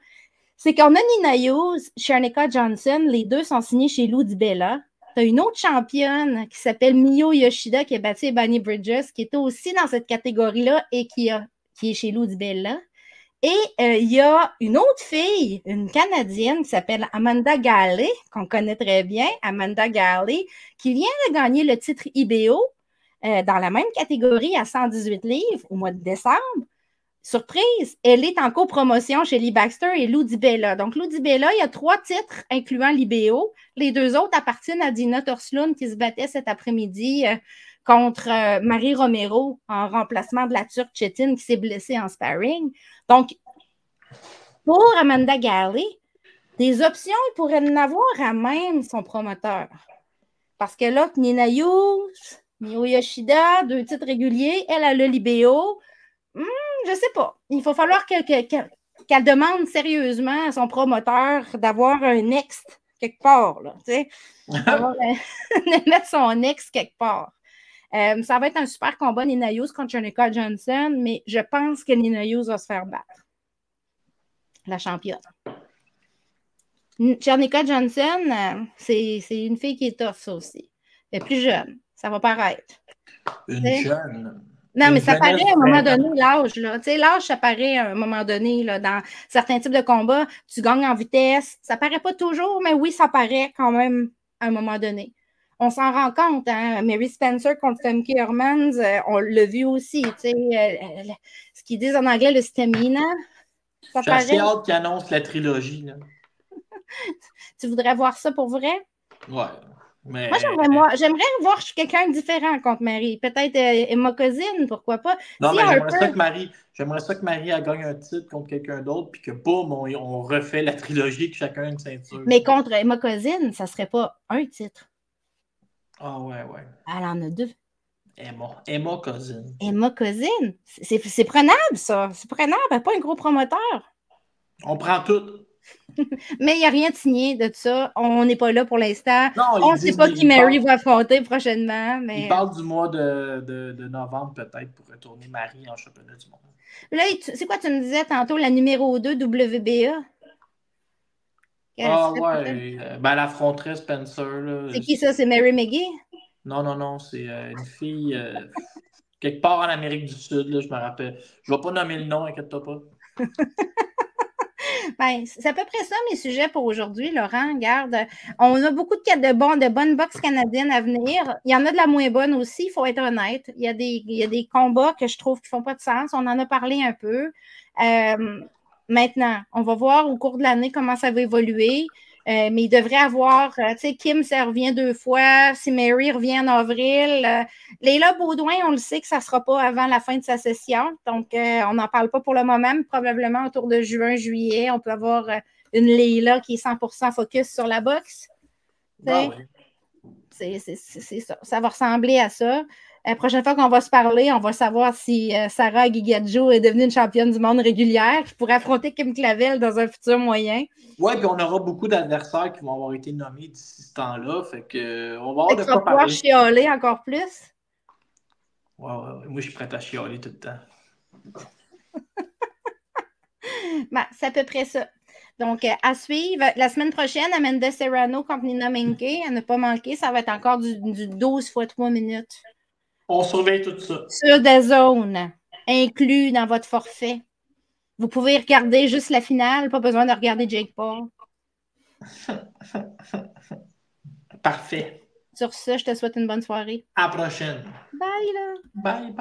Speaker 3: c'est qu'on a Nina Hughes, Sharnika Johnson, les deux sont signés chez Lou DiBella. Tu as une autre championne qui s'appelle Miyo Yoshida qui a battu Ebony Bridges, qui était aussi dans cette catégorie-là et qui est chez Lou DiBella. Et il y a une autre fille, une Canadienne qui s'appelle Amanda Galley, qu'on connaît très bien, Amanda Galley, qui vient de gagner le titre IBO. dans la même catégorie à 118 livres au mois de décembre. Surprise, elle est en copromotion chez Lee Baxter et Lou DiBella. Donc, Lou DiBella, il y a 3 titres, incluant l'IBO. Les 2 autres appartiennent à Dina Torslund qui se battait cet après-midi contre Marie Romero en remplacement de la Turque Chetin qui s'est blessée en sparring. Donc, pour Amanda Galley, des options, il pourrait en avoir à même son promoteur. Parce que là, Nina Hughes, Mio Yoshida, 2 titres réguliers, elle a le l'IBO. Je sais pas. Il va falloir qu'elle demande sérieusement à son promoteur d'avoir un next quelque part. Là, de mettre son next quelque part. Ça va être un super combat Nina Hughes contre Jernica Johnson, mais je pense que Nina Hughes va se faire battre. La championne. Jernica Johnson, c'est une fille qui est tough, ça aussi. Elle est plus jeune. Ça va paraître.
Speaker 2: Une jeune.
Speaker 3: Non, mais ça paraît à un moment donné, l'âge. L'âge, ça paraît à un moment donné, là, dans certains types de combats. Tu gagnes en vitesse. Ça paraît pas toujours, mais oui, ça paraît quand même à un moment donné. On s'en rend compte. Hein? Mary Spencer contre Femke Hermans, on l'a vu aussi. Ce qu'ils disent en anglais, le stamina.
Speaker 2: J'ai assez hâte qu'ils annoncent la trilogie. Là.
Speaker 3: Tu voudrais voir ça pour vrai?
Speaker 2: Ouais. Mais...
Speaker 3: Moi, j'aimerais voir quelqu'un de différent contre Marie. Peut-être Emma Cousine, pourquoi pas.
Speaker 2: Non, mais j'aimerais ça que Marie elle gagne un titre contre quelqu'un d'autre, puis que boum, on refait la trilogie, que chacun a une ceinture.
Speaker 3: Mais contre Emma Cousine, ça serait pas un titre.
Speaker 2: Ah ouais.
Speaker 3: Elle en a 2.
Speaker 2: Emma Cousine.
Speaker 3: Emma Cousine. C'est prenable, ça. C'est prenable. Elle n'est pas un gros promoteur.
Speaker 2: On prend tout.
Speaker 3: Mais il n'y a rien de signé de ça. On n'est pas là pour l'instant. On ne sait pas qui Mary va affronter prochainement. Mais...
Speaker 2: Il parle du mois de novembre, peut-être, pour retourner Marie en championnat du monde.
Speaker 3: Là, c'est quoi tu me disais tantôt, la numéro 2 WBA?
Speaker 2: Ah ouais, elle affronterait Spencer.
Speaker 3: C'est qui ça? C'est Mary McGee?
Speaker 2: Non, c'est une fille quelque part en Amérique du Sud, là, je me rappelle. Je ne vais pas nommer le nom, inquiète-toi pas.
Speaker 3: C'est à peu près ça mes sujets pour aujourd'hui, Laurent. Regarde, on a beaucoup de bonnes boxes canadiennes à venir. Il y en a de la moins bonne aussi, il faut être honnête. Il y a des combats que je trouve qui ne font pas de sens. On en a parlé un peu. Maintenant, on va voir au cours de l'année comment ça va évoluer. Mais il devrait avoir, tu sais, Kim, ça revient 2 fois. Si Mary revient en avril. Leila Baudouin, on le sait que ça ne sera pas avant la fin de sa session. Donc, on n'en parle pas pour le moment, mais probablement autour de juin, juillet, on peut avoir une Leila qui est 100% focus sur la boxe.
Speaker 2: Oui.
Speaker 3: C'est ça. Ça va ressembler à ça. La prochaine fois qu'on va se parler, on va savoir si Sarah Guigadjo est devenue une championne du monde régulière qui pourrait affronter Kim Clavel dans un futur moyen.
Speaker 2: Oui, puis on aura beaucoup d'adversaires qui vont avoir été nommés d'ici ce temps-là. Fait que on va avoir de quoi
Speaker 3: pouvoir chialer encore plus.
Speaker 2: Ouais. Moi, je suis prête à chialer tout le temps.
Speaker 3: C'est à peu près ça. Donc, à suivre, la semaine prochaine, Amanda Serrano contre Nina Menke. À ne pas manquer, ça va être encore du 12 x 3 minutes.
Speaker 2: On surveille tout ça.
Speaker 3: Sur des zones inclus dans votre forfait. Vous pouvez regarder juste la finale, pas besoin de regarder Jake Paul.
Speaker 2: Parfait.
Speaker 3: Sur ce, je te souhaite une bonne soirée.
Speaker 2: À la prochaine.
Speaker 3: Bye, là.
Speaker 2: Bye.